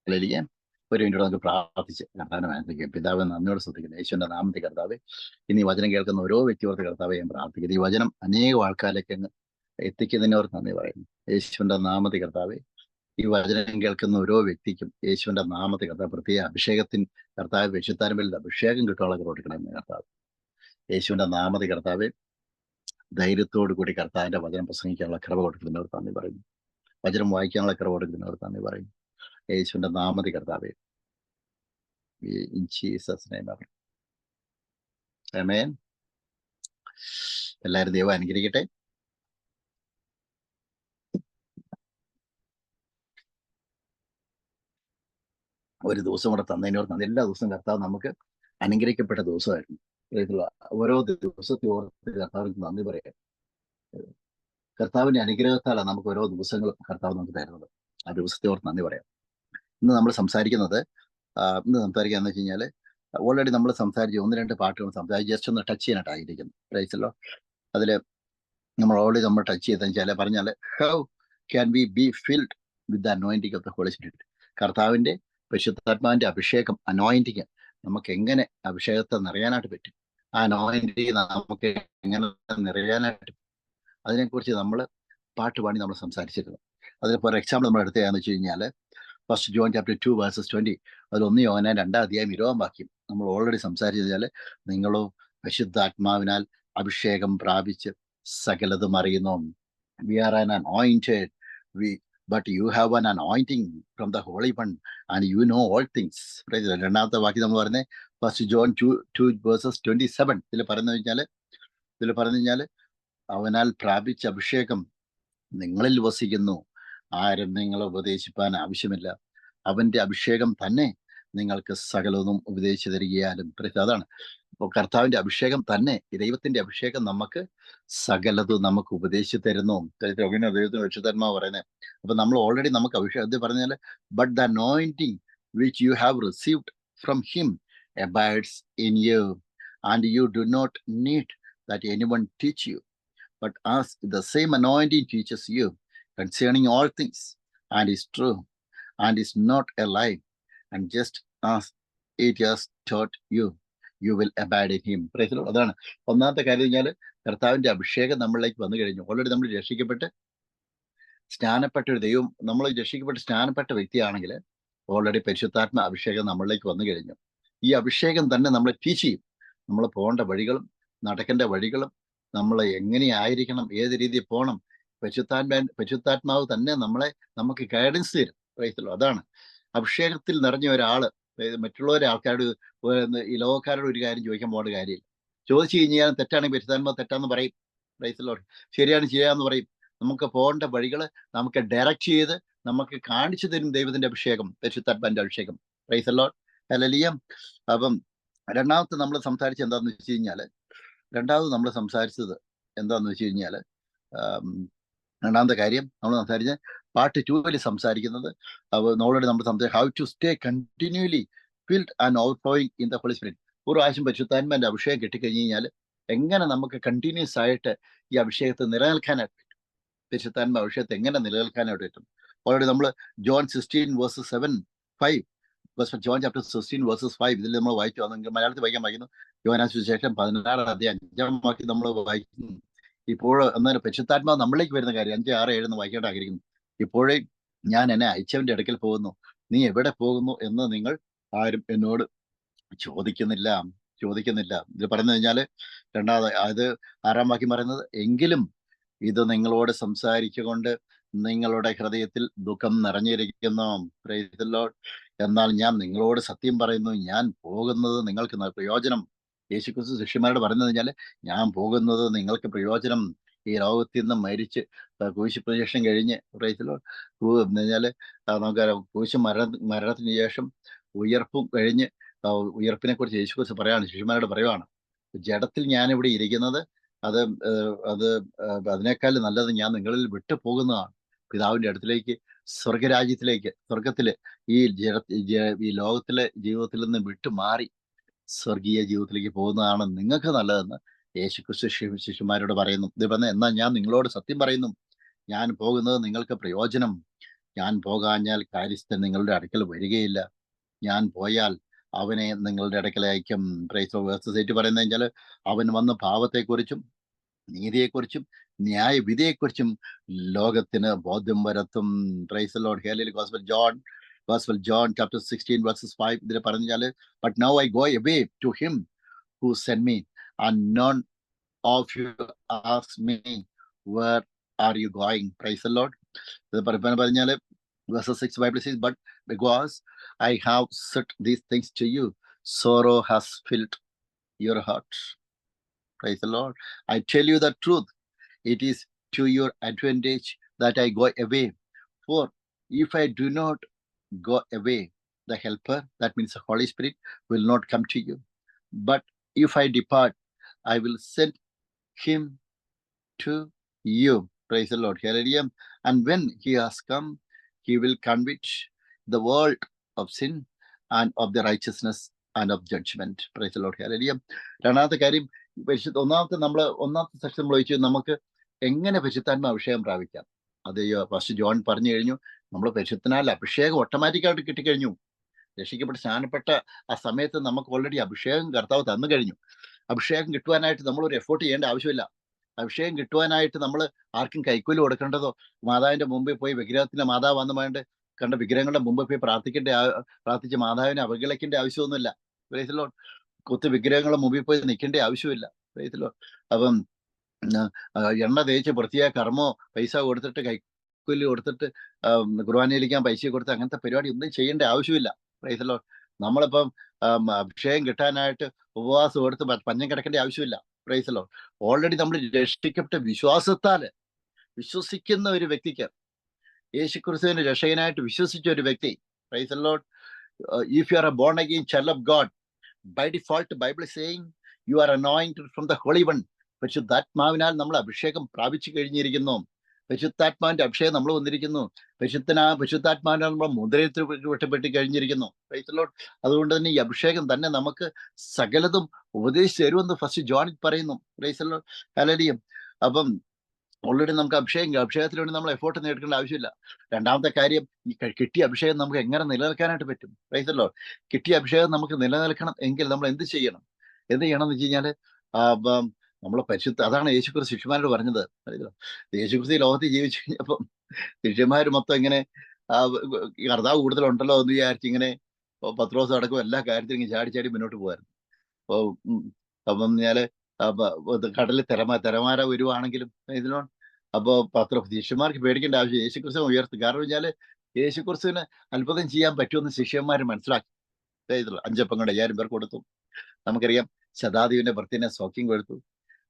Hallelujah. ഒരു minute നമുക്ക് പ്രാർത്ഥിച്ച് കർത്താവിനെ ആരാധിക്കാം. പിതാവ് നന്ദിയോട് ശ്രദ്ധിക്കുന്നു. യേശുവിന്റെ നാമത്തിൽ കർത്താവെ, ഇനി വചനം കേൾക്കുന്ന ഓരോ വ്യക്തിയോർക്ക് കർത്താവെ ഞാൻ പ്രാർത്ഥിക്കുന്നു. ഈ വചനം അനേകം ആൾക്കാരിലേക്ക് അങ്ങ് എത്തിക്കുന്നതിനോർക്ക് നന്ദി പറയുന്നു. യേശുവിന്റെ നാമത്തിൽ കർത്താവെ, ഈ വചനം കേൾക്കുന്ന ഓരോ വ്യക്തിക്കും യേശുവിന്റെ നാമത്തിൽ കർത്താവ് പ്രത്യേക കർത്താവ് വിശുദ്ധാരമ്പിൽ അഭിഷേകം കിട്ടാനുള്ള കൊടുക്കണമെന്ന് കർത്താവ്. യേശുവിന്റെ നാമത്തിൽ കർത്താവെ, ധൈര്യത്തോടു കൂടി കർത്താവിന്റെ വചനം പ്രസംഗിക്കാനുള്ള കൃപ കൊടുക്കുന്നവർ നന്ദി പറയുന്നു. വചനം വായിക്കാനുള്ള കൃപ കൊടുക്കുന്നവർ നന്ദി പറയുന്നു. യേശുവിന്റെ നാമത്തിൽ കർത്താവെ, in Jesus' name. Amen. എല്ലാവരും ദൈവം അനുഗ്രഹിക്കട്ടെ. ഒരു ദിവസം കൂടെ തന്നതിനോട് നന്ദി. എല്ലാ ദിവസവും കർത്താവ് നമുക്ക് അനുഗ്രഹിക്കപ്പെട്ട ദിവസമായിരുന്നു. ഓരോ ദിവസത്തെ ഓർത്ത് കർത്താവിന് നന്ദി പറയാം. കർത്താവിന്റെ അനുഗ്രഹത്താലാണ് നമുക്ക് ഓരോ ദിവസങ്ങളും കർത്താവ് നമുക്ക് തരുന്നത്. ആ ദിവസത്തെ ഓർത്ത് നന്ദി പറയാം. ഇന്ന് നമ്മൾ സംസാരിക്കുന്നത് എന്ന് വെച്ച് കഴിഞ്ഞാൽ, ഓൾറെഡി നമ്മൾ സംസാരിച്ച് 1-2 പാട്ടുകൾ സംസാരിച്ച് ജസ്റ്റ് ഒന്ന് ടച്ച് ചെയ്യാനായിട്ടായിരിക്കുന്നു. പ്രൈസല്ലോ, അതിൽ നമ്മൾ ഓൾറെഡി നമ്മൾ ടച്ച് ചെയ്തെന്ന് വെച്ചാൽ പറഞ്ഞാൽ, how can we be filled with the anointing of the Holy Spirit. കർത്താവിന്റെ പരിശുദ്ധാത്മാവിന്റെ അഭിഷേകം, അനോയിന്റിങ്, നമുക്ക് എങ്ങനെ അഭിഷേകത്തെ നിറയാനായിട്ട് പറ്റും, ആ അനോയിന്റിങ് നമുക്ക് എങ്ങനെ നിറയാനായിട്ട് പറ്റും, അതിനെക്കുറിച്ച് നമ്മൾ പാട്ട് പാടി നമ്മൾ സംസാരിച്ചിരുന്നു. അതിൽ ഫോർ എക്സാമ്പിൾ നമ്മൾ എടുത്തതാന്ന് വെച്ച് കഴിഞ്ഞാൽ, 1 John chapter 2 verses 20, അതിൽ 1 യോഹന്നാൻ 2:20 നമ്മൾ ഓൾറെഡി സംസാരിച്ചാൽ, നിങ്ങളോ പരിശുദ്ധാത്മാവിനാൽ അഭിഷേകം പ്രാപിച്ച് സകലതും അറിയുന്നു. We are an anointed, but you have an anointing from the Holy One and you know all things. രണ്ടാമത്തെ വാക്യം നമ്മൾ പറയുന്നത് 1 John 2 verses 27. ഇതിൽ പറഞ്ഞു കഴിഞ്ഞാൽ അവനാൽ പ്രാപിച്ച അഭിഷേകം നിങ്ങളിൽ വസിക്കുന്നു, ആരും നിങ്ങളെ ഉപദേശിപ്പാൻ ആവശ്യമില്ല, അവന്റെ അഭിഷേകം തന്നെ നിങ്ങൾക്ക് സകലതും ഉപദേശിച്ചു തരികയാലും. അതാണ് ഇപ്പോൾ കർത്താവിന്റെ അഭിഷേകം തന്നെ, ദൈവത്തിന്റെ അഭിഷേകം നമുക്ക് സകലതും നമുക്ക് ഉപദേശിച്ചു തരുന്നു. ദൈവത്തിന് വിശുദ്ധാത്മാവ് പറയുന്നത്. അപ്പൊ നമ്മൾ ഓൾറെഡി നമുക്ക് അഭിഷേകം പറഞ്ഞാൽ, but the anointing which you have received from him abides in you and you do not need that anyone teach you, but as the same anointing teaches you concerning all things, and is true, and is not a lie, and just as it has taught you, you will abide in him. Praise the Lord. അതാണ് ഒന്നാമത്തെ കാര്യം. കഴിഞ്ഞാൽ കർത്താവിന്റെ അഭിഷേകം നമ്മളിലേക്ക് വന്നു കഴിഞ്ഞു. Already നമ്മൾ രക്ഷിക്കപ്പെട്ട് സ്നാനപ്പെട്ട ഒരു ദൈവം, നമ്മൾ രക്ഷിക്കപ്പെട്ട് സ്നാനപ്പെട്ട വ്യക്തിയാണെങ്കിൽ ഓൾറെഡി പരിശുദ്ധാത്മ അഭിഷേകം നമ്മളിലേക്ക് വന്നു കഴിഞ്ഞു. ഈ അഭിഷേകം തന്നെ നമ്മളെ ടീച്ച് ചെയ്യും. നമ്മൾ പോകേണ്ട വഴികളും നടക്കേണ്ട വഴികളും, നമ്മൾ എങ്ങനെയായിരിക്കണം, ഏത് രീതിയിൽ പോകണം, പരിശുദ്ധാത്മാവ് തന്നെ നമുക്ക് ഗൈഡൻസ് തരും. പ്രൈസല്ലോ. അതാണ് അഭിഷേകത്തിൽ നിറഞ്ഞ ഒരാള് മറ്റുള്ളവരെ ആൾക്കാരോട്, ഈ ലോകക്കാരോട് ഒരു കാര്യം ചോദിക്കാൻ പോകേണ്ട കാര്യമില്ല. ചോദിച്ചു കഴിഞ്ഞാൽ തെറ്റാണെങ്കിൽ പരിശുദ്ധാത്മാവ് തെറ്റാന്ന് പറയും. പ്രൈസല്ലോ. ശരിയാണ് ചെയ്യാന്ന് പറയും. നമുക്ക് പോകേണ്ട വഴികള് നമുക്ക് ഡയറക്റ്റ് ചെയ്ത് നമുക്ക് കാണിച്ചു തരും ദൈവത്തിന്റെ അഭിഷേകം, പരിശുദ്ധാത്മാവിന്റെ അഭിഷേകം. പ്രൈസല്ലോ. ഹല്ലേലൂയ. അപ്പം രണ്ടാമത്തെ നമ്മൾ സംസാരിച്ചത് എന്താന്ന് വെച്ച് കഴിഞ്ഞാൽ, നമ്മൾ സംസാരിച്ചത് എന്താന്ന് വെച്ച് കഴിഞ്ഞാൽ, രണ്ടാമത്തെ കാര്യം നമ്മൾ സംസാരിച്ച പാർട്ട് 2 സംസാരിക്കുന്നത്, ഓൾറെഡി നമ്മൾ സംസാരിച്ച how to stay continuously filled and overflowing in the Holy Spirit. ഒരു പ്രാവശ്യം പരിശുദ്ധാത്മാവിന്റെ അഭിഷേകം കിട്ടിക്കഴിഞ്ഞ് കഴിഞ്ഞാൽ എങ്ങനെ നമുക്ക് കണ്ടിന്യൂസ് ആയിട്ട് ഈ അഭിഷേകത്തെ നിലനിൽക്കാനായിട്ട് പറ്റും, പരിശുദ്ധാത്മാ അഭിഷേകത്തെ എങ്ങനെ നിലനിൽക്കാനായിട്ട് പറ്റും. ഓൾറെഡി നമ്മൾ John 16:7-5, John chapter 16:5 ഇതിൽ നമ്മൾ വായിച്ചു വന്നെങ്കിൽ മലയാളത്തിൽ വായിക്കുന്നു. യോഹന്നാൻ സുവിശേഷം 16:5 നമ്മൾ വായിക്കുന്നു. ഇപ്പോൾ എന്നാൽ പരിശുദ്ധാത്മാവ് നമ്മളിലേക്ക് വരുന്ന കാര്യം 5-6-7 വായിക്കേണ്ട ആഗ്രഹിക്കുന്നു. ഇപ്പോഴേ ഞാൻ എന്നെ അയച്ചവന്റെ അടുക്കൽ പോകുന്നു, നീ എവിടെ പോകുന്നു എന്ന് നിങ്ങൾ ആരും എന്നോട് ചോദിക്കുന്നില്ല. ഇത് പറഞ്ഞു കഴിഞ്ഞാൽ അത് 6-ാം വാക്യം പറയുന്നത്, എങ്കിലും ഇത് നിങ്ങളോട് സംസാരിച്ചുകൊണ്ട് നിങ്ങളുടെ ഹൃദയത്തിൽ ദുഃഖം നിറഞ്ഞിരിക്കുന്നു. Price the Lord. എന്നാൽ ഞാൻ നിങ്ങളോട് സത്യം പറയുന്നു, ഞാൻ പോകുന്നത് നിങ്ങൾക്ക് പ്രയോജനം. യേശുക്രിസ്തു ശിഷ്യന്മാരോട് പറയുന്നത് കഴിഞ്ഞാൽ, ഞാൻ പോകുന്നത് നിങ്ങൾക്ക് പ്രയോജനം. ഈ ലോകത്തിൽ നിന്ന് മരിച്ച് ക്രൂശ് പ്രദക്ഷിണം കഴിഞ്ഞ്, പ്രൈസ് ദി ലോർഡ്, കഴിഞ്ഞാൽ നമുക്ക് ക്രൂശ് മരണത്തിന് ശേഷം ഉയർപ്പും കഴിഞ്ഞ്, ഉയർപ്പിനെ കുറിച്ച് യേശുക്രിസ്തു പറയാണ്, ശിഷ്യന്മാരോട് പറയുവാണ്, ജഡത്തിൽ ഞാനിവിടെ ഇരിക്കുന്നത് അതിനേക്കാൾ നല്ലത് ഞാൻ നിങ്ങളിൽ വിട്ടു പോകുന്നതാണ് പിതാവിന്റെ അടുത്തിലേക്ക്, സ്വർഗരാജ്യത്തിലേക്ക്, സ്വർഗത്തില് ഈ ലോകത്തിലെ ജീവിതത്തിൽ നിന്ന് വിട്ടുമാറി സ്വർഗീയ ജീവിതത്തിലേക്ക് പോകുന്നതാണ് നിങ്ങൾക്ക് നല്ലതെന്ന് യേശുക്രിസ്തു ശിഷ്യന്മാരോട് പറയുന്നു. ഇത് പറഞ്ഞ, എന്നാൽ ഞാൻ നിങ്ങളോട് സത്യം പറയുന്നു, ഞാൻ പോകുന്നത് നിങ്ങൾക്ക് പ്രയോജനം. ഞാൻ പോകാഞ്ഞാൽ കാര്യസ്ഥൻ നിങ്ങളുടെ അടുക്കൽ വരികയില്ല, ഞാൻ പോയാൽ അവനെ നിങ്ങളുടെ അടുക്കൽ അയക്കും. പ്രൈസ് വേഴ്സസ് പറയുന്നത് വെച്ചാൽ അവൻ വന്ന് പാപത്തെക്കുറിച്ചും നീതിയെക്കുറിച്ചും ന്യായവിധിയെക്കുറിച്ചും ലോകത്തിന് ബോധ്യം വരുത്തും. Praise Lord. Hallelujah. Gospel John chapter 16 verses 5 ഇതിൽ പറഞ്ഞാൽ, but now I go away to him who sent me, and none of you ask me, where are you going? Praise the Lord. ഇത് പറഞ്ഞാൽ verses 6 Bible says, but because I have said these things to you, sorrow has filled your heart. Praise the Lord. I tell you the truth, it is to your advantage that I go away. For if I do not go away, the helper, that means the Holy Spirit, will not come to you. But if I depart, I will send him to you. Praise the Lord. Hallelujah. And when he has come, he will convict the world of sin and of the righteousness and of judgment. Praise the Lord. Hallelujah. രണ്ടാമത്തെ കാര്യം, ഒന്നാമത്തെ section നമ്മൾ ചോദിച്ചു നമുക്ക് എങ്ങനെ പരിശുദ്ധാത്മ അഭിഷേകം പ്രാപിക്കാം. അത് ഫസ്റ്റ് ജോൺ പറഞ്ഞു കഴിഞ്ഞു. നമ്മൾ പരിശുദ്ധനാൽ അഭിഷേകം ഓട്ടോമാറ്റിക്കായിട്ട് കിട്ടിക്കഴിഞ്ഞു. രക്ഷിക്കപ്പെട്ട് സ്നാനപ്പെട്ട ആ സമയത്ത് നമുക്ക് ഓൾറെഡി അഭിഷേകം കർത്താവ് തന്നു കഴിഞ്ഞു. അഭിഷേകം കിട്ടുവാനായിട്ട് നമ്മൾ ഒരു എഫോർട്ട് ചെയ്യേണ്ട ആവശ്യമില്ല. അഭിഷേകം കിട്ടുവാനായിട്ട് നമ്മൾ ആർക്കും കൈക്കൂലി കൊടുക്കേണ്ടതോ മാതാവിന്റെ മുമ്പിൽ പോയി വിഗ്രഹത്തിന്റെ മാതാവ് വന്ന് വേണ്ട കണ്ട വിഗ്രഹങ്ങളുടെ മുമ്പിൽ പോയി പ്രാർത്ഥിച്ച് മാതാവിനെ അവഗണിക്കേണ്ട ആവശ്യമൊന്നുമില്ല. Price the Lord. കൊത്തു വിഗ്രഹങ്ങളുടെ മുമ്പിൽ പോയി നിൽക്കേണ്ട ആവശ്യമില്ല. Price the lord. അപ്പം എണ്ണ തേച്ച് പ്രത്യേക കർമ്മോ പൈസ കൊടുത്തിട്ട് കൈക്കൂലി കൊടുത്തിട്ട് കുർബാനയിലിരിക്കാൻ പൈസ കൊടുത്ത് അങ്ങനത്തെ പരിപാടി ഒന്നും ചെയ്യേണ്ട ആവശ്യമില്ല. Price the Lord. നമ്മളിപ്പം അഭിഷേകം കിട്ടാനായിട്ട് ഉപവാസം എടുത്ത് പഞ്ഞം കിടക്കേണ്ട ആവശ്യമില്ല. Price the Lord. ഓൾറെഡി നമ്മൾ രക്ഷിക്കപ്പെട്ട വിശ്വാസത്താല് വിശ്വസിക്കുന്ന ഒരു വ്യക്തിക്ക്, യേശുക്രിസ്തുവിനെ രക്ഷകനായിട്ട് വിശ്വസിച്ച ഒരു വ്യക്തി, price the Lord, if you are a born again child of God, by default Bible is saying you are anointed from the Holy One. പരിശുദ്ധാത്മാവിനാൽ നമ്മൾ അഭിഷേകം പ്രാപിച്ചു കഴിഞ്ഞിരിക്കുന്നു. പരിശുദ്ധാത്മാവിന്റെ അഭിഷേകം നമ്മൾ വന്നിരിക്കുന്നു. പരിശുദ്ധാത്മാവിനാൽ നമ്മൾ മുദ്രയിൽ വിട്ടപ്പെട്ട് കഴിഞ്ഞിരിക്കുന്നു. Price the Lord. അതുകൊണ്ട് തന്നെ ഈ അഭിഷേകം തന്നെ നമുക്ക് സകലതും ഉപദേശിച്ചു തരുമെന്ന് ഫസ്റ്റ് ജോൺ പറയുന്നു. Praise the Lord. ഹല്ലേലൂയ. അപ്പം ഓൾറെഡി നമുക്ക് അഭിഷേകത്തിന് വേണ്ടി നമ്മൾ എഫോർട്ട് നേടിക്കേണ്ട ആവശ്യമില്ല. രണ്ടാമത്തെ കാര്യം, ഈ കിട്ടിയ അഭിഷേകം നമുക്ക് എങ്ങനെ നിലനിൽക്കാനായിട്ട് പറ്റും. Price the Lord. കിട്ടിയ അഭിഷേകം നമുക്ക് നിലനിൽക്കണം എങ്കിൽ നമ്മൾ എന്ത് ചെയ്യണം എന്ന് വെച്ച് കഴിഞ്ഞാൽ നമ്മൾ അതാണ് യേശുക്രിസ്തു ശിഷ്യന്മാരോട് പറഞ്ഞത്. യേശുക്രിസ്തു ലോകത്തിൽ ജീവിച്ചു കഴിഞ്ഞപ്പം ശിഷ്യന്മാർ മൊത്തം ഇങ്ങനെ കർത്താവ് കൂടുതലുണ്ടല്ലോ എന്ന് വിചാരിച്ച് ഇങ്ങനെ പത്രോസ് അടക്കം എല്ലാ കാര്യത്തിലും ഇങ്ങനെ ചാടി മുന്നോട്ട് പോകുമായിരുന്നു. അപ്പം ഞാന് കടലിൽ തിരമാര വരുവാണെങ്കിലും ഇതിനോട് ശിഷ്യന്മാർക്ക് പേടിക്കേണ്ട ആവശ്യം യേശുക്രിസ്തു ഉയർത്തും. കാരണം വെച്ചാല് യേശുക്രിസ്തുവിന് അത്ഭുതം ചെയ്യാൻ പറ്റുമെന്ന് ശിഷ്യന്മാർ മനസ്സിലാക്കി. 5 അപ്പം കൊണ്ട് 5000 പേർ കൊടുത്തു. നമുക്കറിയാം ശതാധിപന്റെ ഭർത്തിനെ സൗഖ്യം കൊടുത്തു.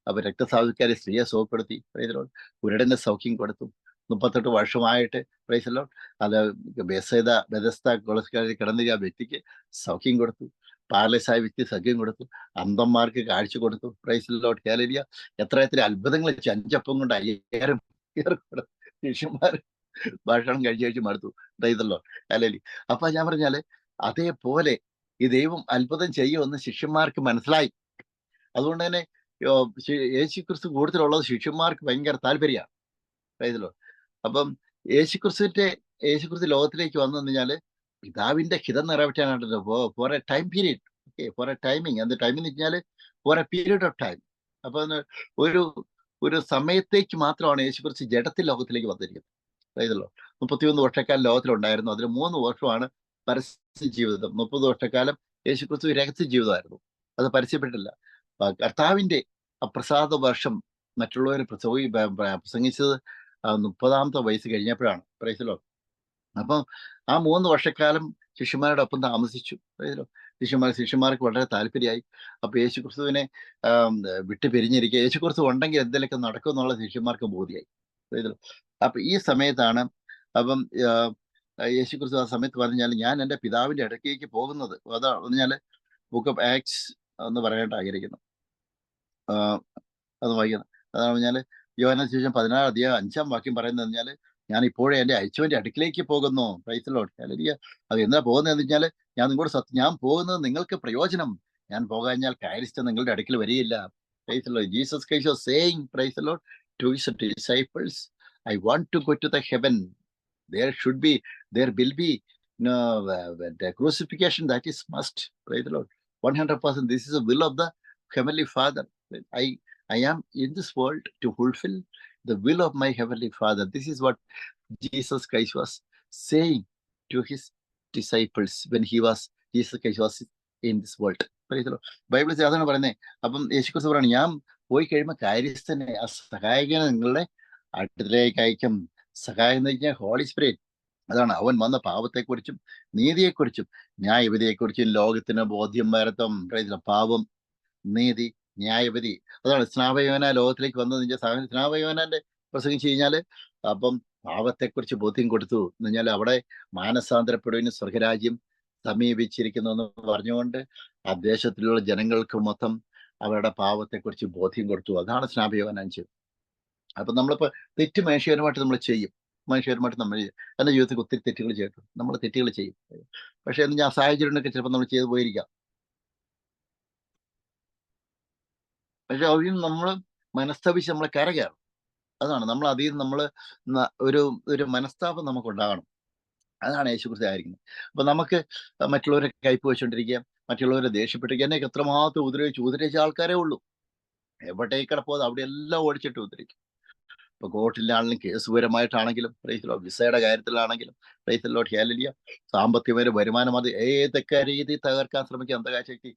അപ്പൊ രക്തസ്രാവക്കാരെ സ്ത്രീയെ സുഖപ്പെടുത്തി. Praise the lord. കുരുടന്റെ സൗഖ്യം കൊടുത്തു. 38 വർഷമായിട്ട് പ്രൈസ് ദി ലോർഡ് അത് ബെഥസ്ദ കൊളസ്കാരിൽ കിടന്ന ആ വ്യക്തിക്ക് സൗഖ്യം കൊടുത്തു. പാരലൈസായ വ്യക്തി സൗഖ്യം കൊടുത്തു. അന്ധന്മാർക്ക് കാഴ്ച കൊടുത്തു. Price the Lord. ഹല്ലേലൂയ. എത്ര അത്ഭുതങ്ങൾ 5 അപ്പം കൊണ്ട് 5000 പേർ ശിഷ്യന്മാർ ഭക്ഷണം കഴിച്ച് മടുത്തു. Price the Lord. ഹല്ലേലൂയ. അപ്പൊ ഞാൻ പറഞ്ഞാല് അതേപോലെ ഈ ദൈവം അത്ഭുതം ചെയ്യുമെന്ന് ശിഷ്യന്മാർക്ക് മനസ്സിലായി. അതുകൊണ്ട് തന്നെ യേശുക്രിസ്തു കൂടുതലുള്ളത് ശിഷ്യന്മാർക്ക് ഭയങ്കര താല്പര്യമാണ്. Praise the lord. അപ്പം യേശുക്രിസ്തു ലോകത്തിലേക്ക് വന്നു കഴിഞ്ഞാല് പിതാവിന്റെ ഹിതം നിറവേറ്റാനായിട്ട് for a time period. Okay, for a timing. എന്ത് ടൈമിംഗ് എന്ന് വെച്ചാൽ for a period of time. അപ്പൊ ഒരു സമയത്തേക്ക് മാത്രമാണ് യേശുക്രിസ്തു ജഡത്തിൽ ലോകത്തിലേക്ക് വന്നിരിക്കുന്നത്. Price the Lord. 31 വർഷക്കാലം ലോകത്തിലുണ്ടായിരുന്നു. അതിൽ 3 വർഷമാണ് പരസ്യ ജീവിതം. 30 വർഷക്കാലം യേശുക്രിസ്തു രഹസ്യ ജീവിതമായിരുന്നു. അത് പരസ്യപ്പെട്ടില്ല. കർത്താവിന്റെ പ്രസാദ വർഷം മറ്റുള്ളവരെ പ്രസംഗിച്ചത് 30ാമത്തെ വയസ്സ് കഴിഞ്ഞപ്പോഴാണ്. Price the lord. അപ്പം ആ 3 വർഷക്കാലം ശിഷ്യന്മാരുടെ ഒപ്പം താമസിച്ചു. ശിഷ്യന്മാർക്ക് വളരെ താല്പര്യമായി. അപ്പൊ യേശുക്രിസ്തുവിനെ വിട്ടു പിരിഞ്ഞിരിക്കുക, യേശുക്രിസ്തു ഉണ്ടെങ്കിൽ എന്തെങ്കിലുമൊക്കെ നടക്കും എന്നുള്ള ശിഷ്യന്മാർക്ക് ബോധ്യമായി. അപ്പൊ ഈ സമയത്താണ് അപ്പം യേശുക്രിസ്തു ആ സമയത്ത് പറഞ്ഞാൽ ഞാൻ എൻ്റെ പിതാവിന്റെ അടുക്കേക്ക് പോകുന്നത്. അതാണ് പറഞ്ഞാല് ബുക്ക് ഓഫ് ആക്ട്സ് എന്ന് പറയാനായിട്ട് ആഗ്രഹിക്കുന്നു. അത് വായിക്കുന്നത് അതാണ് പറഞ്ഞാല് യോഹന്നാൻ സുവിശേഷം 16:5 പറയുന്നത് പറഞ്ഞാല് ഞാൻ ഇപ്പോഴേ എൻ്റെ അയച്ചവന്റെ അടുക്കിലേക്ക് പോകുന്നു. Price the Lord. ഹല്ലേലൂയ. അത് എന്താ പോകുന്നതെന്ന് വെച്ചാല് ഞാൻ പോകുന്നത് നിങ്ങൾക്ക് പ്രയോജനം. ഞാൻ പോകാഞ്ഞാൽ കാര്യസ്ഥൻ നിങ്ങളുടെ അടുക്കൽ വരികയില്ല. Praise the Lord. Jesus Christ was saying, praise the Lord, to his disciples, I want to go to the heaven. There should be, there will be the crucifixion, that is must. Praise the Lord. 100%. This is the will of the Heavenly Father. I am in this world to fulfill the will of my Heavenly Father. This is what Jesus Christ was saying to his disciples when Jesus Christ was in this world. ബൈബിളിൽ അതാണ് പറയുന്നത്. അപ്പം യേശുക്രിസ്തു പറയണം, ഞാൻ പോയി കഴിയുമ്പോൾ കാര്യസ്ഥനെ, ആ സഹായകനെ നിങ്ങളുടെ അടുത്തിലേക്ക് അയക്കും. സഹായം എന്ന് വെച്ചാൽ ഹോളി സ്പിരിറ്റ്. അതാണ് അവൻ വന്ന പാപത്തെക്കുറിച്ചും നീതിയെക്കുറിച്ചും ന്യായവിധിയെക്കുറിച്ചും ലോകത്തിന് ബോധ്യം വരുത്തും. പാപം, നീതി, ന്യായവിധി. അതാണ് സ്നാപയോന ലോകത്തിലേക്ക് വന്നത്. സ്നാപയോനാന്റെ പ്രസംഗിച്ചു കഴിഞ്ഞാല് അപ്പം പാപത്തെക്കുറിച്ച് ബോധ്യം കൊടുത്തു എന്ന് പറഞ്ഞാൽ അവിടെ മാനസാന്തരപ്പെടുവിന് സ്വർഗരാജ്യം സമീപിച്ചിരിക്കുന്നു എന്ന് പറഞ്ഞുകൊണ്ട് ആ ദേശത്തിലുള്ള ജനങ്ങൾക്ക് മൊത്തം അവരുടെ പാപത്തെക്കുറിച്ച് ബോധ്യം കൊടുത്തു. അതാണ് സ്നാപയോനാൻ ചെയ്തത്. അപ്പൊ നമ്മളിപ്പോ തെറ്റ് മനുഷ്യരുമായിട്ട് നമ്മൾ ചെയ്യും. മനുഷ്യരുമായിട്ട് നമ്മൾ എൻ്റെ ജീവിതത്തിൽ ഒത്തിരി തെറ്റുകൾ ചെയ്തിട്ടുണ്ട്. നമ്മൾ തെറ്റുകൾ ചെയ്യും. പക്ഷെ എന്ന് ഞാൻ സാഹചര്യങ്ങളൊക്കെ ചിലപ്പോൾ നമ്മൾ ചെയ്തു പോയിരിക്കാം. പക്ഷെ അതിൽ നിന്ന് നമ്മൾ മനസ്തപിച്ച് നമ്മളെ കരകയറും. അതാണ് നമ്മൾ അതിൽ നിന്ന് നമ്മൾ ഒരു മനസ്താപം നമുക്ക് ഉണ്ടാകണം. അതാണ് യേശുക്രിസ്തു ആയിരിക്കുന്നത്. അപ്പൊ നമുക്ക് മറ്റുള്ളവരെ കയ്പ് വെച്ചുകൊണ്ടിരിക്കുക, മറ്റുള്ളവരെ ദേഷ്യപ്പെട്ടിരിക്കുക. എന്നെയൊക്കെ എത്രമാത്രം ഉപദ്രവിച്ച ആൾക്കാരേ ഉള്ളൂ. എവിടേക്കടെ പോകുന്നത് അവിടെ എല്ലാം ഓടിച്ചിട്ട് ഉപദ്രവിക്കും. ഇപ്പൊ കോർട്ടിലാണെങ്കിലും കേസുപരമായിട്ടാണെങ്കിലും, വിസയുടെ കാര്യത്തിലാണെങ്കിലും, ഹല്ലേലൂയ, സാമ്പത്തികമായ വരുമാനം, അത് ഏതൊക്കെ രീതി തകർക്കാൻ ശ്രമിക്കും അന്ധകാരശക്തി,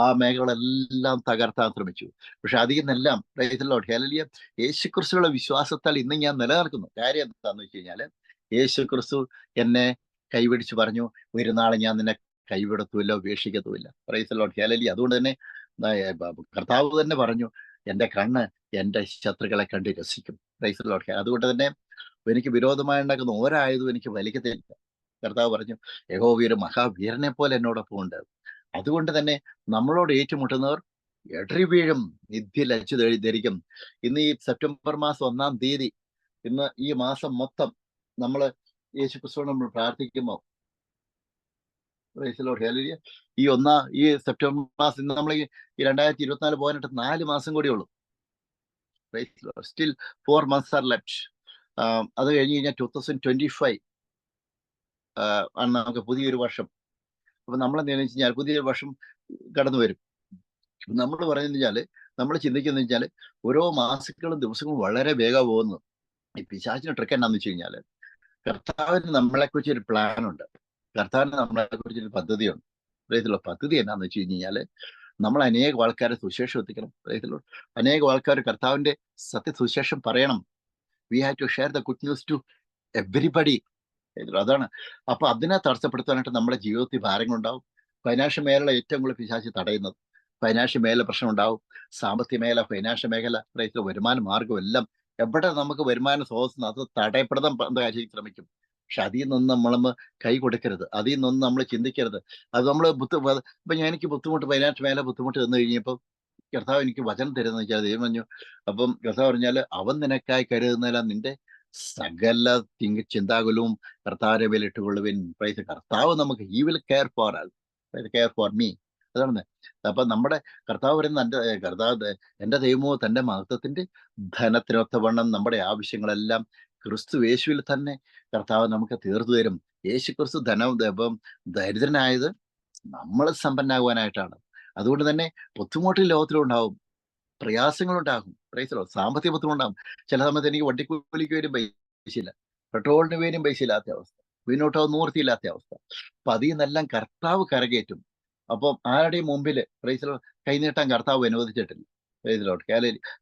ആ മേഖലകളെല്ലാം തകർത്താൻ ശ്രമിച്ചു. പക്ഷെ അതിൽ നിന്നെല്ലാം ഹല്ലേലൂയ, യേശുക്രിസ്തുവിലുള്ള വിശ്വാസത്താൽ ഇന്ന് ഞാൻ നിലനിൽക്കുന്നു. കാര്യം എന്താന്ന് വെച്ച് കഴിഞ്ഞാല്, യേശുക്രിസ്തു എന്നെ കൈപിടിച്ച് പറഞ്ഞു, ഒരു നാളെ ഞാൻ നിന്നെ കൈവിടത്തുമില്ല, ഉപേക്ഷിക്കത്തുമില്ല. ഹല്ലേലൂയ. അതുകൊണ്ട് തന്നെ കർത്താവ് തന്നെ പറഞ്ഞു, എൻ്റെ കണ്ണ് എൻ്റെ ശത്രുക്കളെ കണ്ട് രസിക്കും. അതുകൊണ്ട് തന്നെ എനിക്ക് വിരോധമായി ഉണ്ടാക്കുന്ന ഒരായുധം എനിക്ക് വലിക്കത്തില്ല. കർത്താവ് പറഞ്ഞു, യഹോവ ഒരു മഹാവീരനെ പോലെ എന്നോടൊപ്പം ഉണ്ട്. അതുകൊണ്ട് തന്നെ നമ്മളോട് ഏറ്റുമുട്ടുന്നവർ എടറി വീഴും, നിത്യ ലജ്ജ ധരിക്കും. ഇന്ന് ഈ സെപ്റ്റംബർ മാസം 1-ാം തീയതി, ഇന്ന് ഈ മാസം മൊത്തം നമ്മൾ യേശുക്രിസ്തുവിനോട് നമ്മൾ പ്രാർത്ഥിക്കുമ്പോൾ, ഈ സെപ്റ്റംബർ മാസം, ഇന്ന് നമ്മൾ ഈ 2024 പോകാനായിട്ട് 4 മാസം കൂടി ഉള്ളൂ. Still 4 months are left. അത് കഴിഞ്ഞ് കഴിഞ്ഞാൽ 2025 ആണ് നമുക്ക് പുതിയൊരു വർഷം. അപ്പൊ നമ്മൾ എന്താണെന്ന് വെച്ച് കഴിഞ്ഞാൽ പുതിയൊരു വർഷം കടന്നു വരും. നമ്മൾ പറയുന്നത് വെച്ചാല്, നമ്മൾ ചിന്തിക്കുന്നത് വെച്ചാൽ ഓരോ മാസങ്ങളും ദിവസങ്ങളും വളരെ വേഗം പോകുന്നു. ഈ പിശാചിന്റെ ട്രിക്ക് എന്നാന്ന് വെച്ച് കഴിഞ്ഞാല്, കർത്താവിന് നമ്മളെക്കുറിച്ച് ഒരു പ്ലാൻ ഉണ്ട്. കർത്താവിന് നമ്മളെക്കുറിച്ച് ഒരു പദ്ധതിയുണ്ട്. പദ്ധതി എന്നാന്ന് വെച്ച് കഴിഞ്ഞാല്, നമ്മൾ അനേക ആൾക്കാരെ സുവിശേഷം എത്തിക്കണം. അനേക ആൾക്കാർ കർത്താവിന്റെ സത്യസുവിശേഷം പറയണം. We have to share the good news to everybody. അതാണ്. അപ്പൊ അതിനെ തടസ്സപ്പെടുത്താനായിട്ട് നമ്മുടെ ജീവിതത്തിൽ ഭാരങ്ങളുണ്ടാവും. ഫൈനാൻഷ്യൽ മേഖല ഏറ്റവും കൂടുതൽ പിശാച് തടയുന്നത്. ഫൈനാൻഷ്യൽ മേഖല പ്രശ്നം ഉണ്ടാവും. സാമ്പത്തിക മേഖല, ഫൈനാൻഷ്യൽ മേഖല, വരുമാന മാർഗം എല്ലാം, എവിടെ നമുക്ക് വരുമാന സ്രോതസ് അത് തടയപ്പെടുത്താൻ ശ്രമിക്കും. പക്ഷെ അതിൽ നിന്ന് നമ്മൾ കൈ കൊടുക്കരുത്. അതിൽ നിന്നൊന്നും നമ്മൾ ചിന്തിക്കരുത്. അത് നമ്മൾ ഇപ്പൊ എനിക്ക് ബുദ്ധിമുട്ട്, ഫൈനാൻഷ്യൽ മേഖല ബുദ്ധിമുട്ട് തന്നു കഴിഞ്ഞപ്പോൾ കർത്താവ് എനിക്ക് വചനം തരുന്ന വെച്ചാൽ ദൈവം പറഞ്ഞു. അപ്പം കർത്താവ് പറഞ്ഞാല്, അവൻ നിനക്കായി കരുതുന്നില്ല, നിന്റെ സകല ചിന്താകുലവും കർത്താവിനെ വിലയിട്ടുകൊള്ളുവിൻ. കർത്താവ് നമുക്ക്, he will care for me. അതാണ്. അപ്പൊ നമ്മുടെ കർത്താവ് പറയുന്ന, എന്റെ ദൈവമോ തന്റെ മഹത്വത്തിന്റെ ധനത്തിനൊത്തവണ്ണം നമ്മുടെ ആവശ്യങ്ങളെല്ലാം ക്രിസ്തു യേശുവിൽ തന്നെ കർത്താവ് നമുക്ക് തീർത്തു തരും. യേശു ക്രിസ്തു ദരിദ്രനായത് നമ്മൾ സമ്പന്നാകുവാനായിട്ടാണ്. അതുകൊണ്ട് തന്നെ ബുദ്ധിമുട്ട് ലോകത്തിലുണ്ടാവും, പ്രയാസങ്ങളുണ്ടാകും, സാമ്പത്തിക ബുദ്ധിമുട്ടുണ്ടാകും. ചില സമയത്ത് എനിക്ക് വണ്ടിക്കൂലിക്ക് വരും പൈസയില്ല, പെട്രോളിന് പേരും പൈസ ഇല്ലാത്ത അവസ്ഥ, മുന്നോട്ടോ നിവൃത്തിയില്ലാത്ത അവസ്ഥ. അപ്പൊ അതിൽ നിന്നെല്ലാം കർത്താവ് കരകയറ്റും. അപ്പം ആരുടെയും മുമ്പില് കൈനീട്ടാൻ കർത്താവ് അനുവദിച്ചിട്ടില്ല.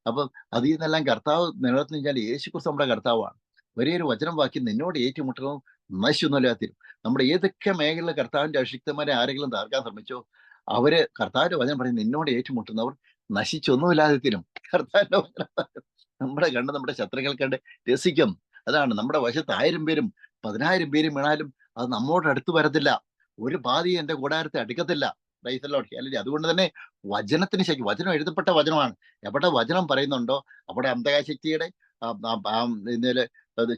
അപ്പം അതിൽ നിന്നെല്ലാം കർത്താവ് നിലനിർത്തി കഴിഞ്ഞാൽ യേശുക്രിസ്തു നമ്മുടെ കർത്താവാണ്. വലിയൊരു വചനം വാക്കി, നിന്നോട് ഏറ്റുമുട്ടണം നശിച്ചൊന്നുമില്ലാത്തിരും. നമ്മുടെ ഏതൊക്കെ മേഖലയിൽ കർത്താവിന്റെ അഭിഷിക്തന്മാരെ ആരെങ്കിലും തകർക്കാൻ ശ്രമിച്ചോ, അവര് കർത്താവിന്റെ വചനം പറയും, നിന്നോട് ഏറ്റുമുട്ടുന്നവർ നശിച്ചൊന്നുമില്ലാതെ തീരും. കർത്താവിന്റെ വചനം നമ്മുടെ കണ്ട് നമ്മുടെ ശത്രുക്കൾ കണ്ട് രസിക്കും. അതാണ്. നമ്മുടെ വശത്ത് 1000 പേരും 10,000 പേരും വീണാലും അത് നമ്മോട് അടുത്ത് വരത്തില്ല. ഒരു ബാധയും എന്റെ കൂടാരത്തെ അടുക്കത്തില്ല. അതുകൊണ്ട് തന്നെ വചനത്തിന് ശക്തി, വചനം എഴുതപ്പെട്ട വചനമാണ്. എവിടെ വചനം പറയുന്നുണ്ടോ അവിടെ അന്ധകാരശക്തിയുടെ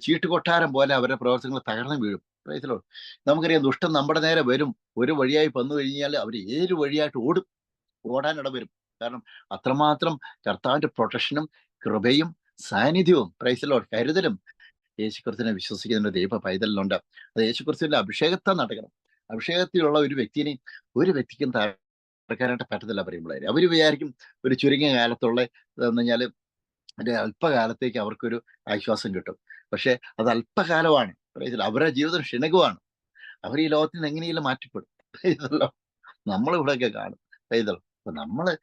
ചീട്ടുകൊട്ടാരം പോലെ അവരുടെ പ്രവർത്തനങ്ങൾ തകർന്നു വീഴും. നമുക്കറിയാം, ദുഷ്ടൻ നമ്മുടെ നേരെ വരും. ഒരു വഴിയായി വന്നു കഴിഞ്ഞാൽ അവർ ഏത് വഴിയായിട്ട് ഓടാനിട വരും. കാരണം അത്രമാത്രം കർത്താവിന്റെ പ്രൊട്ടക്ഷനും കൃപയും സാന്നിധ്യവും കരുതലും യേശുക്രിസ്തുവിനെ വിശ്വസിക്കുന്ന ഒരു ദൈവ പൈതലിനുണ്ട്. അത് യേശുക്രിസ്തുവിന്റെ അഭിഷേകത്താൽ നടക്കണം. അഭിഷേകത്തിലുള്ള ഒരു വ്യക്തിക്കും തകർക്കാനായിട്ട് പറ്റത്തില്ല. പറയുമ്പോഴേ അവർ വിചാരിക്കും ഒരു ചുരുങ്ങിയ കാലത്തുള്ള എന്ന് പറഞ്ഞാൽ ഒരു അല്പകാലത്തേക്ക് അവർക്കൊരു ആശ്വാസം കിട്ടും. പക്ഷെ അത് അല്പകാലമാണ്. അവരുടെ ജീവിതം ക്ഷണികമാണ്. അവർ ഈ ലോകത്തിൽ നിന്ന് എങ്ങനെയെങ്കിലും മാറ്റപ്പെടും. ഇതല്ലോ നമ്മളിവിടെയൊക്കെ കാണും. ഇതല്ലോ അപ്പൊ നമ്മള്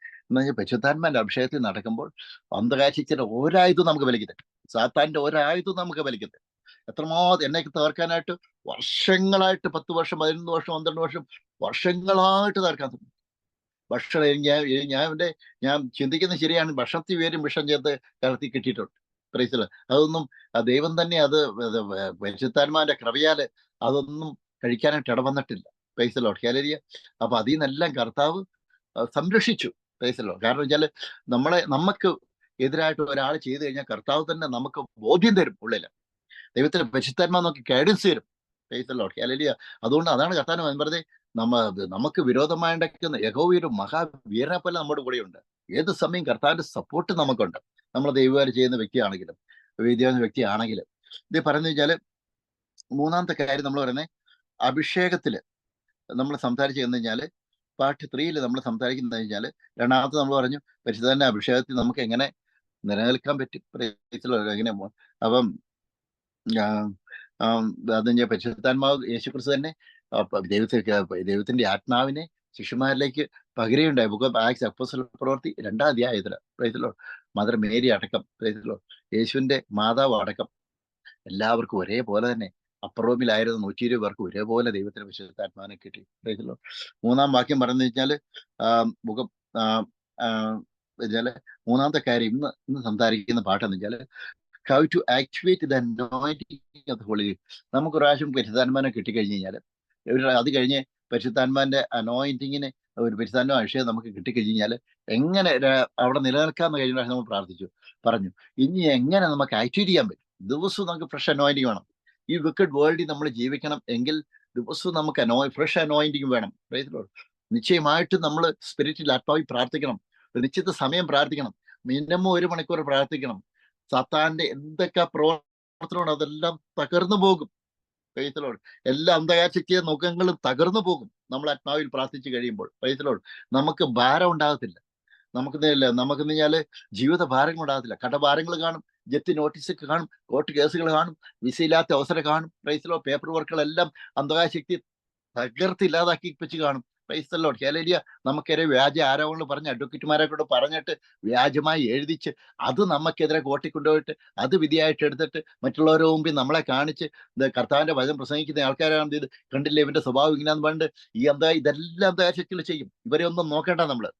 പരിശുദ്ധാത്മാന്റെ അഭിഷേകത്തിൽ നടക്കുമ്പോൾ അന്ധകാശിച്ചിട്ട് ഒരായുധം നമുക്ക് വലിക്കുന്നത്, സാത്താന്റെ ഒരായുധം നമുക്ക് വലിക്കുന്നത്. എത്രമാത്രം എന്നെ തകർക്കാനായിട്ട് വർഷങ്ങളായിട്ട് 10 വർഷം 11 വർഷം 12 വർഷം വർഷങ്ങളായിട്ട് തകർക്കാൻ തുടങ്ങി. ഭക്ഷണം ഞാൻ ചിന്തിക്കുന്നത് ശരിയാണ്. ഭക്ഷണത്തിൽ പേരും വിഷം ചേർത്ത് കലർത്തി കിട്ടിയിട്ടുണ്ട്. പ്രൈസില് അതൊന്നും ദൈവം തന്നെ അത് പരിശുദ്ധാത്മാവിന്റെ കൃപയാല് അതൊന്നും കഴിക്കാനായിട്ട് ഇടവന്നിട്ടില്ല. പ്രൈസിലോ ഹല്ലേലൂയ. അപ്പൊ അതിൽ നിന്നെല്ലാം കർത്താവ് സംരക്ഷിച്ചു. പ്രൈസിലോ. കാരണം വെച്ചാല് നമുക്ക് എതിരായിട്ട് ഒരാൾ ചെയ്തു കഴിഞ്ഞാൽ കർത്താവ് തന്നെ നമുക്ക് ബോധ്യം തരും ഉള്ളില്. ദൈവത്തിന്റെ പരിശുദ്ധാത്മാവ് നമുക്ക് ഗൈഡൻസ് തരും. പ്രൈസിലോ ഹല്ലേലൂയ. അതുകൊണ്ട് അതാണ് കർത്താവ് പറഞ്ഞത്, നമുക്ക് വിരോധമായിട്ടുള്ള യഹോവ ഒരു മഹാവീരനെ പോലെ നമ്മുടെ കൂടെയുണ്ട്. ഏത് സമയം കർത്താവിന്റെ സപ്പോർട്ട് നമുക്കുണ്ട്. നമ്മൾ ദൈവകാര്യം ചെയ്യുന്ന വ്യക്തിയാണെങ്കിലും വിദ്യാർത്ഥി വ്യക്തിയാണെങ്കിലും. ഇത് പറഞ്ഞു വെച്ചാല് മൂന്നാമത്തെ കാര്യം നമ്മൾ പറയുന്നത് അഭിഷേകത്തില് നമ്മൾ സംസാരിച്ചു കഴിഞ്ഞാല് പാർട്ട് 3 നമ്മൾ സംസാരിക്കുന്നത് കഴിഞ്ഞാല് രണ്ടാമത്തെ നമ്മൾ പറഞ്ഞു പരിശുദ്ധന്റെ അഭിഷേകത്തിൽ നമുക്ക് എങ്ങനെ നിലനിൽക്കാൻ പറ്റും. എങ്ങനെ അപ്പം അത് പരിശുദ്ധാത്മാവ് യേശുക്രിസ്തു തന്നെ ദൈവത്തിന്റെ ആത്മാവിനെ ശിശുമാരിലേക്ക് പകരുകയുണ്ടായി. ബുക്ക് ഓഫ് ആക്ട്സ് അപ്പോസ്തല പ്രവൃത്തി 2-ാം അധ്യായത്തില് മദർ മേരി അടക്കം യേശുവിന്റെ മാതാവ് അടക്കം എല്ലാവർക്കും ഒരേപോലെ തന്നെ അപ്പറോമിലായിരുന്നു 120 പേർക്ക് ഒരേപോലെ ദൈവത്തിന് വിശുദ്ധാത്മാവിനെ കിട്ടി. മൂന്നാം വാക്യം പറഞ്ഞു വെച്ചാല് വെച്ചാല് മൂന്നാമത്തെ കാര്യം ഇന്ന് സംസാരിക്കുന്ന പാട്ടെന്ന് വെച്ചാല് how to activate the anointing of the Holy Spirit. നമുക്ക് പ്രാവശ്യം പരിശുദ്ധാത്മാവിനെ കിട്ടിക്കഴിഞ്ഞ് കഴിഞ്ഞാല് അത് കഴിഞ്ഞ് പരിശുദ്ധാത്മാവിന്റെ അനോയിന്റിങ്ങിന് ഒരു പരിശുദ്ധാത്മാ അഭിഷേകം നമുക്ക് കിട്ടിക്കഴിഞ്ഞ് കഴിഞ്ഞാല് എങ്ങനെ അവിടെ നിലനിൽക്കാന്ന് കഴിഞ്ഞ പ്രാവശ്യം നമ്മൾ പറഞ്ഞു ഇനി എങ്ങനെ നമുക്ക് ആക്ടിവേറ്റ് ചെയ്യാൻ പറ്റും. ദിവസവും നമുക്ക് ഫ്രഷ് അനോയിന്റിങ് വേണം. ഈ വിക്കഡ് വേൾഡിൽ നമ്മൾ ജീവിക്കണം എങ്കിൽ ദിവസവും നമുക്ക് ഫ്രഷ് അനോയിന്റിങ് വേണം. നിശ്ചയമായിട്ടും നമ്മൾ സ്പിരിറ്റിൽ ആത്മാവിൽ പ്രാർത്ഥിക്കണം. നിശ്ചിത സമയം പ്രാർത്ഥിക്കണം. മിനിമം 1 മണിക്കൂർ പ്രാർത്ഥിക്കണം. സാത്താന്റെ എന്തൊക്കെ പ്രവർത്തനമാണ് അതെല്ലാം തകർന്നു പോകും. എല്ലാ അന്ധകാശക്തിയ മുഖങ്ങളും തകർന്നു പോകും നമ്മൾ ആത്മാവിൽ പ്രാർത്ഥിച്ചു കഴിയുമ്പോൾ. നമുക്ക് ഭാരം ഉണ്ടാകത്തില്ല. നമുക്ക് കഴിഞ്ഞാല് ജീവിത ഭാരങ്ങൾ ഉണ്ടാകത്തില്ല. കടഭാരങ്ങൾ കാണും, ജപ്തി നോട്ടീസ് കാണും, കോർട്ട് കേസുകൾ കാണും, വിസയില്ലാത്ത അവസരം കാണും. പേപ്പർ വർക്കുകളെല്ലാം അന്ധകാശക്തി തകർത്തില്ലാതാക്കി വെച്ച് കാണും. ഹല്ലേലൂയ. നമുക്കെതിരെ വ്യാജ ആരോപണങ്ങൾ പറഞ്ഞ് അഡ്വക്കേറ്റുമാരെ കൂടെ പറഞ്ഞിട്ട് വ്യാജമായി എഴുതിച്ച് അത് നമുക്കെതിരെ കോർട്ടിൽ കൊണ്ടുപോയിട്ട് അത് വിധിയായിട്ട് എടുത്തിട്ട് മറ്റുള്ളവരുടെ മുമ്പിൽ നമ്മളെ കാണിച്ച് കർത്താവിന്റെ വചനം പ്രസംഗിക്കുന്ന ആൾക്കാരാണ് ഇത് കണ്ടില്ലേ ഇവന്റെ സ്വഭാവം ഇങ്ങനെയാന്ന് പറഞ്ഞിട്ട് ഇതെല്ലാം അന്ധകാശക്തികൾ ചെയ്യും. ഇവരെ ഒന്നും നോക്കണ്ട നമ്മള്.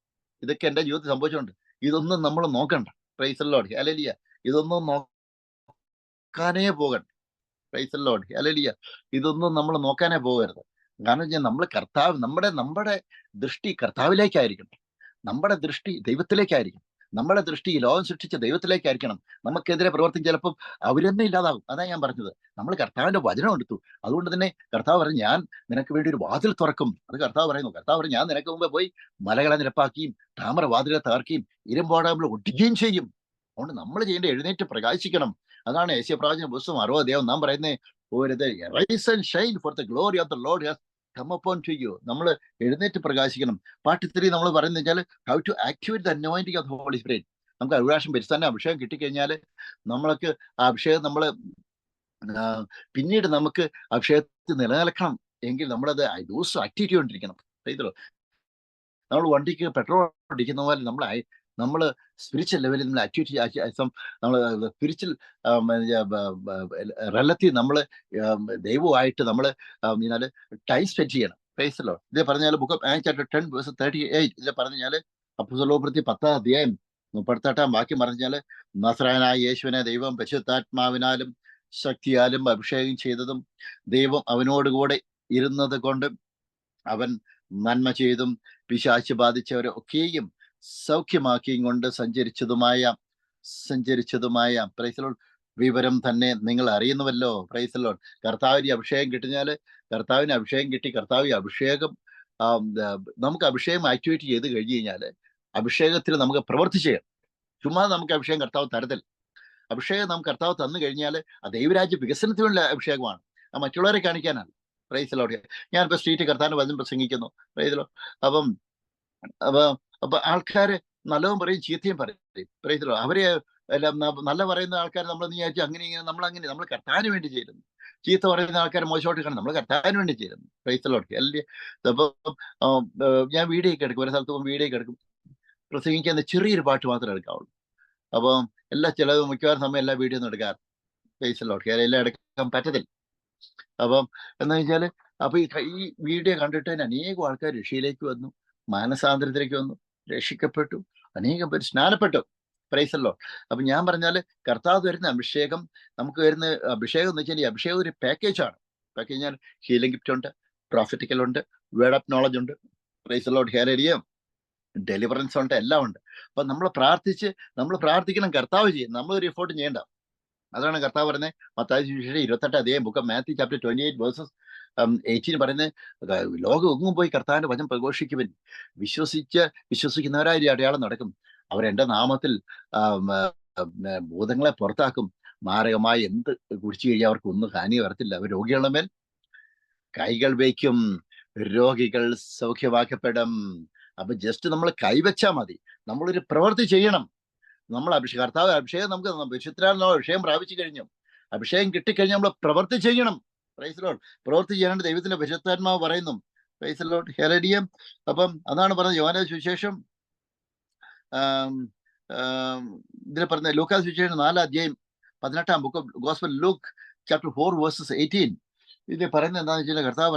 ഇതൊക്കെ എന്റെ ജീവിതത്തിൽ സംഭവിച്ചിട്ടുണ്ട്. ഇതൊന്നും നമ്മൾ നോക്കണ്ട. ഹല്ലേലൂയ. ഇതൊന്നും നോക്കാനേ പോകണ്ട. ഹല്ലേലൂയ. ഇതൊന്നും നമ്മൾ നോക്കാനേ പോകരുത്. കാരണം വെച്ചാൽ നമ്മുടെ ദൃഷ്ടി കർത്താവിലേക്കായിരിക്കണം. നമ്മുടെ ദൃഷ്ടി ദൈവത്തിലേക്കായിരിക്കണം. നമ്മുടെ ദൃഷ്ടി ലോകം സൃഷ്ടിച്ച ദൈവത്തിലേക്കായിരിക്കണം. നമുക്കെതിരെ പ്രവർത്തിക്കും ചിലപ്പം അവരെന്നെ ഇല്ലാതാകും. അതാ ഞാൻ പറഞ്ഞത്. നമ്മൾ കർത്താവിന്റെ വചനം എടുത്തു. അതുകൊണ്ട് തന്നെ കർത്താവ് പറഞ്ഞു ഞാൻ നിനക്ക് വേണ്ടി ഒരു വാതിൽ തുറക്കും. അത് കർത്താവ് പറയുന്നു. കർത്താവ് പറഞ്ഞു ഞാൻ നിനക്ക് മുമ്പേ പോയി മലകളെ നിരപ്പാക്കുകയും താമര വാതിലെ തകർക്കുകയും ഇരുമ്പോടാകുമ്പോൾ ഒട്ടിക്കുകയും ചെയ്യും. അതുകൊണ്ട് നമ്മൾ ചെയ്യേണ്ട എഴുന്നേറ്റ് പ്രകാശിക്കണം. അതാണ് യേശയ്യാപ്രവാചകന്റെ പുസ്തകം 60-ാം അധ്യായം നാം പറയുന്നത് rise and shine for the glory of the Lord has come upon to you. നമ്മൾ എഴുന്നേറ്റ് പ്രകാശിക്കണം. പാർട്ട് 3 നമ്മൾ പറയുന്നത് വെച്ചാൽ how to activate the anointing of the Holy Spirit. നമുക്ക് ഒരു പ്രാവശ്യം പരിശുദ്ധാത്മാവിന്റെ അഭിഷേകം കിട്ടിക്കഴിഞ്ഞാൽ നമ്മൾക്ക് ആ അഭിഷേകം പിന്നീട് നമുക്ക് അഭിഷേകത്തിൽ നിലനിൽക്കണം എങ്കിൽ നമ്മളത് ദിവസം ആക്ടിവേറ്റ് ചെയ്തുകൊണ്ടിരിക്കണം. നമ്മൾ വണ്ടിക്ക് പെട്രോൾ അടിക്കുന്ന പോലെ നമ്മൾ സ്പിരിച്വൽ ലെവലിൽ നമ്മൾ ആക്ടിവിറ്റി നമ്മൾ സ്പിരിച്വൽ റിലേറ്റീവ് നമ്മൾ ദൈവമായിട്ട് നമ്മൾ ടൈം സ്പെൻഡ് ചെയ്യണം. ഇത് പറഞ്ഞാൽ book of Acts chapter 10 verse 38 ഇതിൽ പറഞ്ഞാൽ അപ്പോസ്തല പ്രവൃത്തി 10-ാം അധ്യായം 38-ാം വാക്യം പറഞ്ഞാൽ നസറായനായ യേശുവിനെ ദൈവം പരിശുദ്ധാത്മാവിനാലും ശക്തിയാലും അഭിഷേകം ചെയ്തതും ദൈവം അവനോടുകൂടെ ഇരുന്നത് കൊണ്ടും അവൻ നന്മ ചെയ്തും പിശാച് ബാധിച്ചവരെ ഒക്കെയും സൗഖ്യമാക്കിയും കൊണ്ട് സഞ്ചരിച്ചതുമായ വിവരം തന്നെ നിങ്ങൾ അറിയുന്നുവല്ലോ. കർത്താവിന് അഭിഷേകം കിട്ടിയാൽ കർത്താവിന് അഭിഷേകം കിട്ടി. കർത്താവിന് അഭിഷേകം നമുക്ക് അഭിഷേകം ആക്ടിവേറ്റ് ചെയ്ത് കഴിഞ്ഞു കഴിഞ്ഞാൽ അഭിഷേകത്തിൽ നമുക്ക് പ്രവർത്തി ചെയ്യാം. ചുമ്മാ നമുക്ക് അഭിഷേകം കർത്താവ് തരത്തില്ല. അഭിഷേകം നമുക്ക് കർത്താവ് തന്നു കഴിഞ്ഞാൽ ആ ദൈവരാജ്യ വികസനത്തിന് വേണ്ട അഭിഷേകമാണ്, ആ മറ്റുള്ളവരെ കാണിക്കാനാണ്. Praise the lord. ഞാനിപ്പോൾ സ്ട്രീറ്റിൽ കർത്താവിന്റെ വചനം പ്രസംഗിക്കുന്നു. Praise the lord. അപ്പം അപ്പൊ അപ്പൊ ആൾക്കാര് നല്ലതും പറയും ചീത്തയും പറയും. Praise the lord. അവരെ എല്ലാം നല്ല പറയുന്ന ആൾക്കാർ നമ്മൾ വിചാരിച്ചു അങ്ങനെ ഇങ്ങനെ നമ്മൾ കർത്താവിന് വേണ്ടി ചെയ്യുന്നു. ചീത്ത പറയുന്ന ആൾക്കാർ മോശമായിട്ട് കാണും, നമ്മൾ കർത്താവിന് വേണ്ടി ചെയ്യുന്നു. Price the Lord. അല്ലേ? അപ്പം ഞാൻ വീഡിയോ ഒക്കെ എടുക്കും, ഒരു സ്ഥലത്ത് പോകുമ്പോൾ വീഡിയോ ഒക്കെ എടുക്കും. പ്രസംഗിക്കുന്ന ചെറിയൊരു പാട്ട് മാത്രമേ എടുക്കാവുള്ളൂ. അപ്പം ചിലവ് മിക്കവാറും സമയം എല്ലാ വീഡിയോ ഒന്നും എടുക്കാറ്. Price the Lord. എല്ലാം എടുക്കാൻ പറ്റത്തില്ല. അപ്പം എന്ന് വെച്ചാല് അപ്പൊ ഈ വീഡിയോ കണ്ടിട്ട് തന്നെ അനേകം ആൾക്കാർ രക്ഷയിലേക്ക് വന്നു, മാനസാന്തരത്തിലേക്ക് വന്നു, രക്ഷിക്കപ്പെട്ടു, അനേകം പേര് സ്നാനപ്പെട്ടു. Price the lord. അപ്പൊ ഞാൻ പറഞ്ഞാല് കർത്താവ് വരുന്ന അഭിഷേകം, നമുക്ക് വരുന്ന അഭിഷേകം എന്ന് വെച്ചാൽ ഈ അഭിഷേകം ഒരു പാക്കേജാണ്. പാക്കേജ് ഞാൻ ഹീലിംഗ് ഗിഫ്റ്റ് ഉണ്ട്, പ്രോഫിറ്റിക്കൽ ഉണ്ട്, വേർഡ് ഓഫ് നോളജ് ഉണ്ട്. Price the Lord. Hallelujah. Deliverance ഉണ്ട്, എല്ലാം ഉണ്ട്. അപ്പൊ നമ്മൾ പ്രാർത്ഥിക്കണം, കർത്താവ് ചെയ്യും, നമ്മളൊരു എഫോർട്ട് ചെയ്യേണ്ട. അതാണ് കർത്താവ് പറയുന്നത് മത്തായി സുവിശേഷം 28 ബുക്ക് ഓഫ് മാത്യു ചാപ്റ്റർ 28 പറയുന്നത്, ലോകം എങ്ങും പോയി കർത്താവിന്റെ വചനം പ്രഘോഷിക്കുവൻ, വിശ്വസിക്കുന്നവരായി അടയാളം നടക്കും, അവരെന്റെ നാമത്തിൽ ഭൂതങ്ങളെ പുറത്താക്കും, മാരകമായി എന്ത് കുടിച്ചു കഴിഞ്ഞാൽ അവർക്ക് ഒന്നും ഹാനി വരത്തില്ല, അവർ രോഗികളുടെ മേൽ കൈകൾ വയ്ക്കും, രോഗികൾ സൗഖ്യമാക്കപ്പെടും. അപ്പൊ ജസ്റ്റ് നമ്മൾ കൈവച്ചാൽ മതി, നമ്മളൊരു പ്രവൃത്തി ചെയ്യണം. നമ്മൾ കർത്താവ് അഭിഷേകം നമുക്ക് വിശുദ്ധരാൽ അഭിഷേകം പ്രാപിച്ചു കഴിഞ്ഞു, അഭിഷേകം കിട്ടിക്കഴിഞ്ഞാൽ നമ്മൾ പ്രവൃത്തി ചെയ്യണം. Price the Lord. പ്രവൃത്തി ചെയ്യാനായിട്ട് ദൈവത്തിന്റെ വിശുദ്ധാത്മാവ് പറയുന്നു. Praise the Lord. ഹല്ലേലൂയ. അപ്പം അതാണ് പറഞ്ഞത് യോഹന്നാന്റെ സുവിശേഷം ഇതിൽ പറഞ്ഞ ലൂക്കാ സുവിശേഷം 4 book of gospel Luke chapter 4:18 ഇത് പറയുന്നത് എന്താണെന്ന് വെച്ചാൽ, കർത്താവ്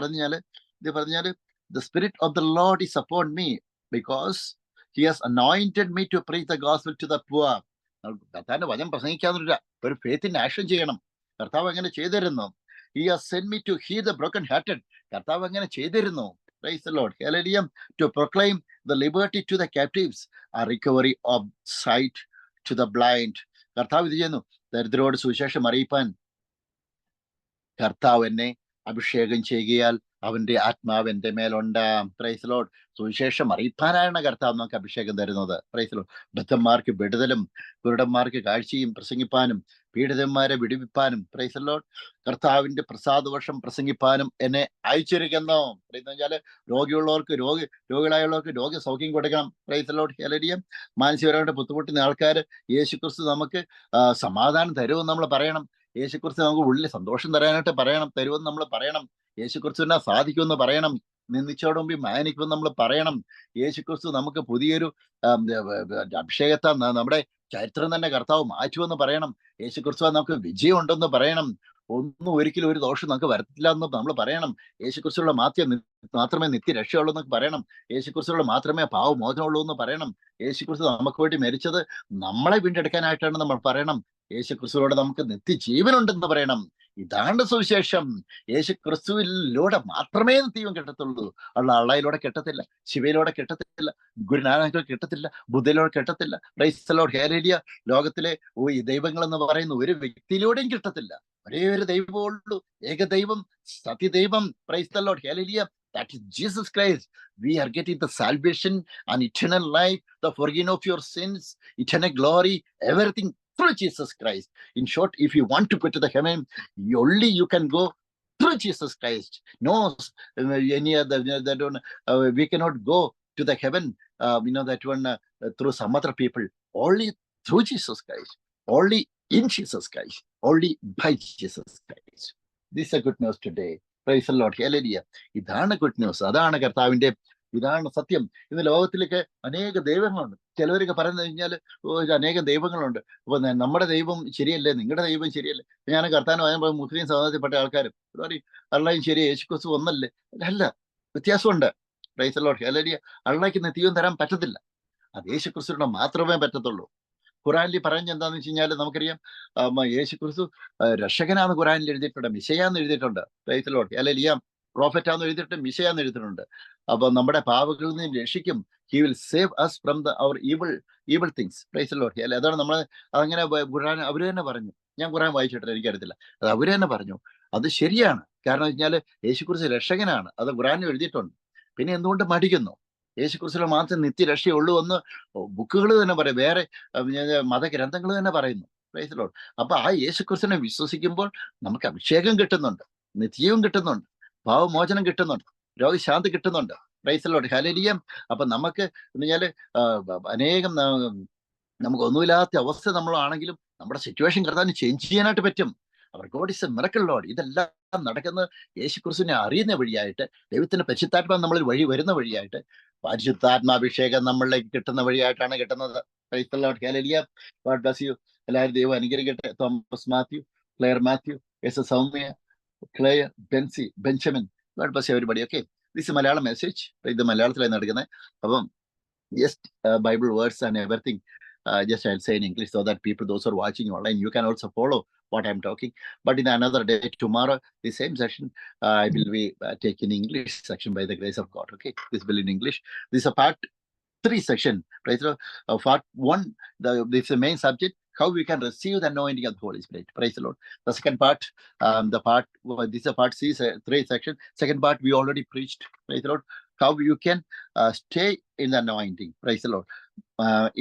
പറഞ്ഞാല് the spirit of the Lord is upon me because he has anointed me to preach the gospel to the poor. കർത്താവിന്റെ വചനം പ്രസംഗിക്കാന്നൊരു ഒരു ഫെയ്ത്തിന്റെ ആക്ഷൻ ചെയ്യണം. കർത്താവ് അങ്ങനെ ചെയ്തിരുന്നു. he has sent me to heal the broken hearted. കർത്താവ് അങ്ങനെ ചെയ്തിരുന്നു. Praise the Lord. Hallelujah. To proclaim the liberty to the captives, a recovery of sight to the blind. കർത്താവ് ഇത് ചെയ്യുന്നു, ദരിദ്രരോട് സുവിശേഷം അറിയിപ്പാൻ കർത്താവ് എന്നെ അഭിഷേകം ചെയ്യുകയാൽ അവന്റെ ആത്മാവ് എന്റെ മേലുണ്ട്. Price the Lord. സുവിശേഷം അറിയിപ്പാനാണ് കർത്താവ് നമുക്ക് അഭിഷേകം തരുന്നത്. Price the Lord. ബദ്ധന്മാർക്ക് വിടുതലും കുരുടന്മാർക്ക് കാഴ്ചയും പ്രസംഗിപ്പാനും പീഡിതന്മാരെ വിടുവിപ്പാനും പ്രൈസ് ദി ലോർഡ് കർത്താവിന്റെ പ്രസാദവർഷം പ്രസംഗിപ്പാനും എന്നെ അയച്ചിരിക്കുന്നു. എന്ന് വെച്ചാല് രോഗികളായുള്ളവർക്ക് രോഗസൗഖ്യം കൊടുക്കണം. Price the Lord. ഹല്ലേലൂയ. മാനസികപരമായിട്ട് ബുദ്ധിമുട്ടുന്ന ആൾക്കാർ യേശുക്രിസ്തു നമുക്ക് സമാധാനം തരുമെന്ന് നമ്മൾ പറയണം. യേശുക്രിസ്തു നമുക്ക് ഉള്ളിൽ സന്തോഷം തരാനായിട്ട് തരുമെന്ന് നമ്മൾ പറയണം. യേശുക്രിസ്തുവിനെ സാധിക്കുമെന്ന് പറയണം. നിന്ദിച്ചോട് മുമ്പിൽ മാനിക്കുമെന്ന് നമ്മൾ പറയണം. യേശുക്രിസ്തു നമുക്ക് പുതിയൊരു അഭിഷേകത്താൽ നമ്മുടെ ചരിത്രം തന്നെ കർത്താവ് മാറ്റുമെന്ന് പറയണം. യേശുക്രിസ്തു നമുക്ക് വിജയം ഉണ്ടെന്ന് പറയണം. ഒരിക്കലും ഒരു ദോഷം നമുക്ക് വരത്തില്ല എന്ന് നമ്മൾ പറയണം. യേശുക്രിസ്തുവിലുള്ള മാത്രമേ നിത്യരക്ഷയുള്ളൂ എന്ന് പറയണം. യേശുക്രിസ്തുവിലുള്ള മാത്രമേ പാവമോചനമുള്ളൂ എന്ന് പറയണം. യേശുക്രിസ്തു നമുക്ക് വേണ്ടി മരിച്ചത് നമ്മളെ വീണ്ടെടുക്കാനായിട്ടാണ് നമ്മൾ പറയണം. യേശുക്രിസ്തുവിലൂടെ നമുക്ക് നിത്യജീവനുണ്ടെന്ന് പറയണം. ഇതാണ് സുവിശേഷം. യേശുക്രിസ്തുവിലൂടെ മാത്രമേ നിത്യജീവൻ കിട്ടത്തുള്ളൂ. അള്ളയിലൂടെ കിട്ടത്തില്ല, ശിവയിലൂടെ കിട്ടത്തില്ല, ഗുരുനാനക്കിലൂടെ കിട്ടത്തില്ല, ബുദ്ധയിലൂടെ കിട്ടത്തില്ല. Price the Lord. ഹല്ലേലൂയ. ലോകത്തിലെ ഈ ദൈവങ്ങൾ എന്ന് പറയുന്ന ഒരു വ്യക്തിയിലൂടെയും കിട്ടത്തില്ല. ഒരേ ഒരു ദൈവമുള്ളൂ, ഏകദൈവം, സത്യദൈവം. Praise the Lord. Hallelujah. That is Jesus Christ. We are getting the salvation and eternal life, the forgiveness of your sins, eternal glory, everything through Jesus Christ. In short, if you want to go to the heaven, only you can go through Jesus Christ. No, any other that one, we cannot go to the heaven. That one through some other people. Only through Jesus Christ. Only in Jesus Christ. Only by Jesus Christ. This is a good news today. Praise the Lord. Hallelujah. ഇതാണ് good news. അതാണ് കർത്താവിന്റെ, ഇതാണ് സത്യം. ഇന്ന് ലോകത്തിലേക്ക് അനേക ദൈവങ്ങളുണ്ട്. ചിലവരൊക്കെ പറയുന്നത് കഴിഞ്ഞാൽ അനേകം ദൈവങ്ങളുണ്ട്. അപ്പൊ നമ്മുടെ ദൈവം ശരിയല്ലേ, നിങ്ങളുടെ ദൈവം ശരിയല്ലേ? ഞാൻ കർത്താവിന് പറയുമ്പോൾ മുസ്ലിം സമുദായത്തിൽപ്പെട്ട ആൾക്കാരും അള്ളയും ശരി, യേശുക്രിസ്തു ഒന്നല്ലേ? അല്ല, വ്യത്യാസമുണ്ട്. Price the Lord. ഹല്ലേലൂയ. അള്ളയ്ക്ക് നിത്യവും തരാൻ പറ്റത്തില്ല, അത് യേശുക്രിസ്തുവിനെ മാത്രമേ പറ്റത്തുള്ളൂ. ഖുറാനിൽ പറഞ്ഞ എന്താന്ന് വെച്ച് കഴിഞ്ഞാൽ നമുക്കറിയാം, യേശുക്രിസ്തു രക്ഷകനാന്ന് ഖുറാനിൽ എഴുതിയിട്ടുണ്ട്, മിശയാന്ന് എഴുതിയിട്ടുണ്ട്. Praise the Lord. ഹല്ലേലൂയ. പ്രോഫറ്റാന്ന് എഴുതിയിട്ട് മിശയാന്ന് എഴുതിയിട്ടുണ്ട്. അപ്പൊ നമ്മുടെ പാപങ്ങളിൽ നിന്ന് രക്ഷിക്കും. He will save us from our evil things. Praise the Lord. അതാണ് നമ്മൾ അതങ്ങനെ ഖുറാൻ അവര് തന്നെ പറഞ്ഞു. ഞാൻ ഖുറാൻ വായിച്ചിട്ടില്ല, എനിക്കറിയത്തില്ല, അത് അവര് തന്നെ പറഞ്ഞു. അത് ശരിയാണ്. കാരണം വെച്ചാൽ യേശുക്രിസ്തു രക്ഷകനാണ്, അത് ഖുറാനിൽ എഴുതിയിട്ടുണ്ട്. പിന്നെ എന്തുകൊണ്ട് മടിക്കുന്നു? യേശുക്രിസ്തുവിൽ മാത്രം നിത്യരക്ഷയുള്ളൂ എന്ന് ബുക്കുകൾ തന്നെ പറയും, വേറെ മതഗ്രന്ഥങ്ങൾ തന്നെ പറയുന്നു. Praise Lord. അപ്പൊ ആ യേശുക്രിസ്തുവിനെ വിശ്വസിക്കുമ്പോൾ നമുക്ക് അഭിഷേകം കിട്ടുന്നുണ്ട്, നിത്യവും കിട്ടുന്നുണ്ട്, ഭാവമോചനം കിട്ടുന്നുണ്ട്, രോഗശാന്തി കിട്ടുന്നുണ്ട്. Praise Lord. ഹല്ലേലൂയ. അപ്പൊ നമുക്ക് എന്ന് പറഞ്ഞാല് അനേകം നമുക്ക് ഒന്നുമില്ലാത്ത അവസ്ഥ നമ്മളാണെങ്കിലും നമ്മുടെ സിറ്റുവേഷൻ കർത്താവിന് ചേഞ്ച് ചെയ്യാനായിട്ട് പറ്റും. Our God is a miracle lord. ഇതെല്ലാം നടക്കുന്നത് യേശുക്രിസ്തുവിനെ അറിയുന്ന വഴിയായിട്ട്, ദൈവത്തിന്റെ പരിശുദ്ധാത്മാ നമ്മളിൽ വഴി വരുന്ന വഴിയായിട്ട്, പരിശുദ്ധാത്മാഭിഷേകം നമ്മളിലേക്ക് കിട്ടുന്ന വഴിയായിട്ടാണ് കിട്ടുന്നത്. Praise the Lord. Hallelujah. God bless you. എല്ലാവരും ദൈവം അനുഗ്രഹിക്കട്ടെ. Thomas Mathew, Claire Mathew, S Soumya, Claire, Bensy, Benjamin, God bless you everybody. Okay, this Malayalam message. ഇത് മലയാളത്തിലാണ് നടക്കുന്നത്. അപ്പം just Bible words and everything. Just I'll say in English so that people, those who are watching online, you can also follow what I'm talking. But in another day, tomorrow, the same session, I will be taking English section by the grace of God. Okay, this will in English. This is a part 3 section. Right? Part 1, this is the main subject. How we can receive the anointing of the Holy Spirit. Praise the Lord. The second part, this is a part 3 section. Second part, we already preached. Praise the Lord. How you can stay in the anointing. Praise the Lord.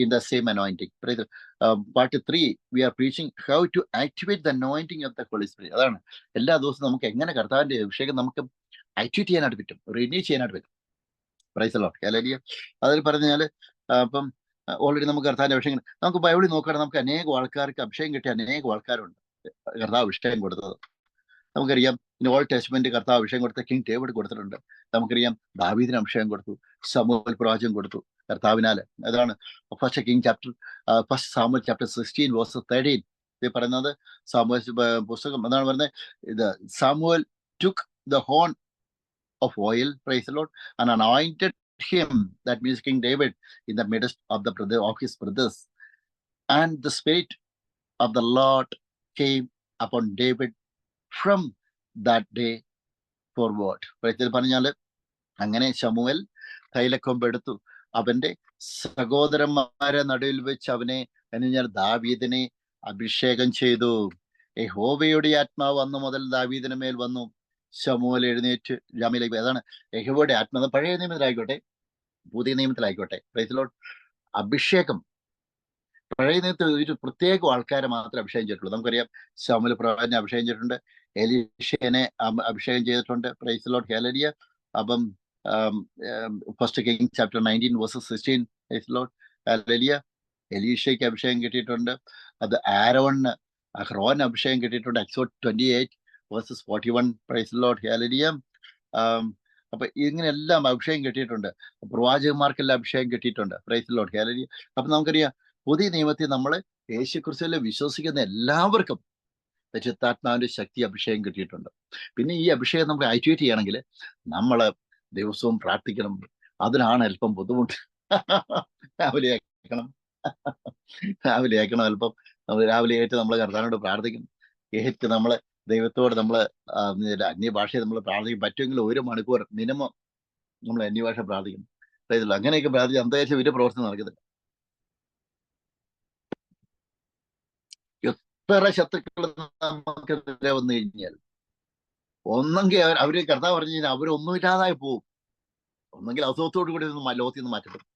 In the same anointing. Praise the Lord. Part 3, we are preaching how to activate the anointing of the Holy Spirit. അതാണ് എല്ലാ ദിവസവും നമുക്ക് എങ്ങനെ കർത്താവിന്റെ അഭിഷേകം നമുക്ക് activate ചെയ്യാനായിട്ട് പറ്റും, റിന്യൂ ചെയ്യാനായിട്ട് പറ്റും. Price the Lord. ഹല്ലേലൂയ. അതിൽ പറഞ്ഞാൽ അപ്പം ഓൾറെഡി നമുക്ക് കർത്താവിന്റെ അഭിഷേകം നമുക്ക് ബൈബിളിൽ നോക്കുകയാണെങ്കിൽ നമുക്ക് അനേകം ആൾക്കാർക്ക് അഭിഷേകം കിട്ടിയ അനേകം ആൾക്കാരുണ്ട് കർത്താവ് അഭിഷേകം കൊടുത്തത്. നമുക്കറിയാം, ഓൾഡ് ടെസ്റ്റ്മെന്റ് കർത്താവ് അഭിഷേകം കൊടുത്ത കിങ് ഡേവിഡ് കൊടുത്തിട്ടുണ്ട്. നമുക്കറിയാം ദാവീദിന് അഭിഷേകം കൊടുത്തു, സമൂഹൽ പ്രവാചകൻ കൊടുത്തു കർത്താവിനാല്. അതാണ് ഫസ്റ്റ് സാമുവൽ ചാപ്റ്റർ 16 വേഴ്സ് 13 ഇത് പറയുന്നത്. സാമുവൽ പുസ്തകം എന്താണ് പറയുന്നത്? ഇത് Samuel took the horn of oil, praise the Lord, and anointed him, that means King David, in the midst of his brothers, and the Spirit of the Lord came upon David from that day forward. പറഞ്ഞാല് അങ്ങനെ ശമൂവേൽ തൈലക്കൊമ്പെടുത്തു, അവന്റെ സഹോദരന്മാരെ നടുവിൽ വെച്ച് അവനെ കഴിഞ്ഞാൽ ദാവീദിനെ അഭിഷേകം ചെയ്തു. യഹോവയുടെ ആത്മാവ് അന്ന് മുതൽ ദാവീദിന് മേൽ വന്നു. ശമൂവേൽ എഴുന്നേറ്റ് രാമയിലേക്ക്. അതാണ് യഹോവയുടെ ആത്മാവ്. പഴയ നിയമത്തിലായിക്കോട്ടെ, പുതിയ നിയമത്തിലായിക്കോട്ടെ, പ്രൈസ് ദി ലോർഡ്. അഭിഷേകം പഴയ നിയമത്തിൽ ഒരു പ്രത്യേക ആൾക്കാരെ മാത്രമേ അഭിഷേകം ചെയ്തിട്ടുള്ളൂ. നമുക്കറിയാം, ശമൂവേൽ പ്രവാചകനെ അഭിഷേകം ചെയ്തിട്ടുണ്ട്, എലീശയെ അഭിഷേകം ചെയ്തിട്ടുണ്ട്. Praise the Lord. ഹല്ലേലൂയ. അപ്പം first king chapter 19 verse 16, praise the Lord. Hallelujah. എലീശയ്ക്ക് അഭിഷേകം കിട്ടിയിട്ടുണ്ട്. അത് ആരോണിന് അഹ്റോന് അഭിഷേകം കിട്ടിയിട്ടുണ്ട്. Exodus 28 verses 41, praise the Lord. Hallelujah. അപ്പൊ ഇങ്ങനെയെല്ലാം അഭിഷേകം കിട്ടിയിട്ടുണ്ട്. പ്രവാചകന്മാർക്കെല്ലാം അഭിഷേകം കിട്ടിയിട്ടുണ്ട്. Praise the Lord. ഹല്ലേലൂയ. അപ്പൊ നമുക്കറിയാം, പുതിയ നിയമത്തിൽ നമ്മൾ യേശുക്രിസ്തുവിൽ വിശ്വസിക്കുന്ന എല്ലാവർക്കും പരിശുദ്ധാത്മാവിന്റെ ശക്തി അഭിഷേകം കിട്ടിയിട്ടുണ്ട്. പിന്നെ ഈ അഭിഷേകം നമുക്ക് ആക്ടിവേറ്റ് ചെയ്യണമെങ്കിൽ നമ്മൾ ദിവസവും പ്രാർത്ഥിക്കണം. അതിനാണ് അല്പം ബുദ്ധിമുട്ട്. രാവിലെ ആക്കണം അല്പം. നമ്മൾ രാവിലെ ആയിട്ട് നമ്മൾ കർത്താവിനോട് പ്രാർത്ഥിക്കണം. ഏറ്റ് നമ്മള് ദൈവത്തോട് നമ്മൾ അന്യഭാഷയെ നമ്മൾ പ്രാർത്ഥിക്കും. പറ്റുമെങ്കിൽ 1 മണിക്കൂർ മിനിമം നമ്മൾ അന്യഭാഷ പ്രാർത്ഥിക്കണം. അങ്ങനെയൊക്കെ പ്രാർത്ഥിച്ച് അന്തരീക്ഷം ഒരു പ്രവർത്തനം നടക്കുന്നില്ല. എത്ര ശത്രുക്കൾ നമുക്കെതിരെ വന്നു കഴിഞ്ഞാൽ ഒന്നെങ്കിൽ അവര് കർത്താവ് പറഞ്ഞു കഴിഞ്ഞാൽ അവരൊന്നുമില്ലാതായി പോകും, ഒന്നെങ്കിൽ അസുഖത്തോടു കൂടി ലോകത്തിൽ നിന്ന് മാറ്റപ്പെടും.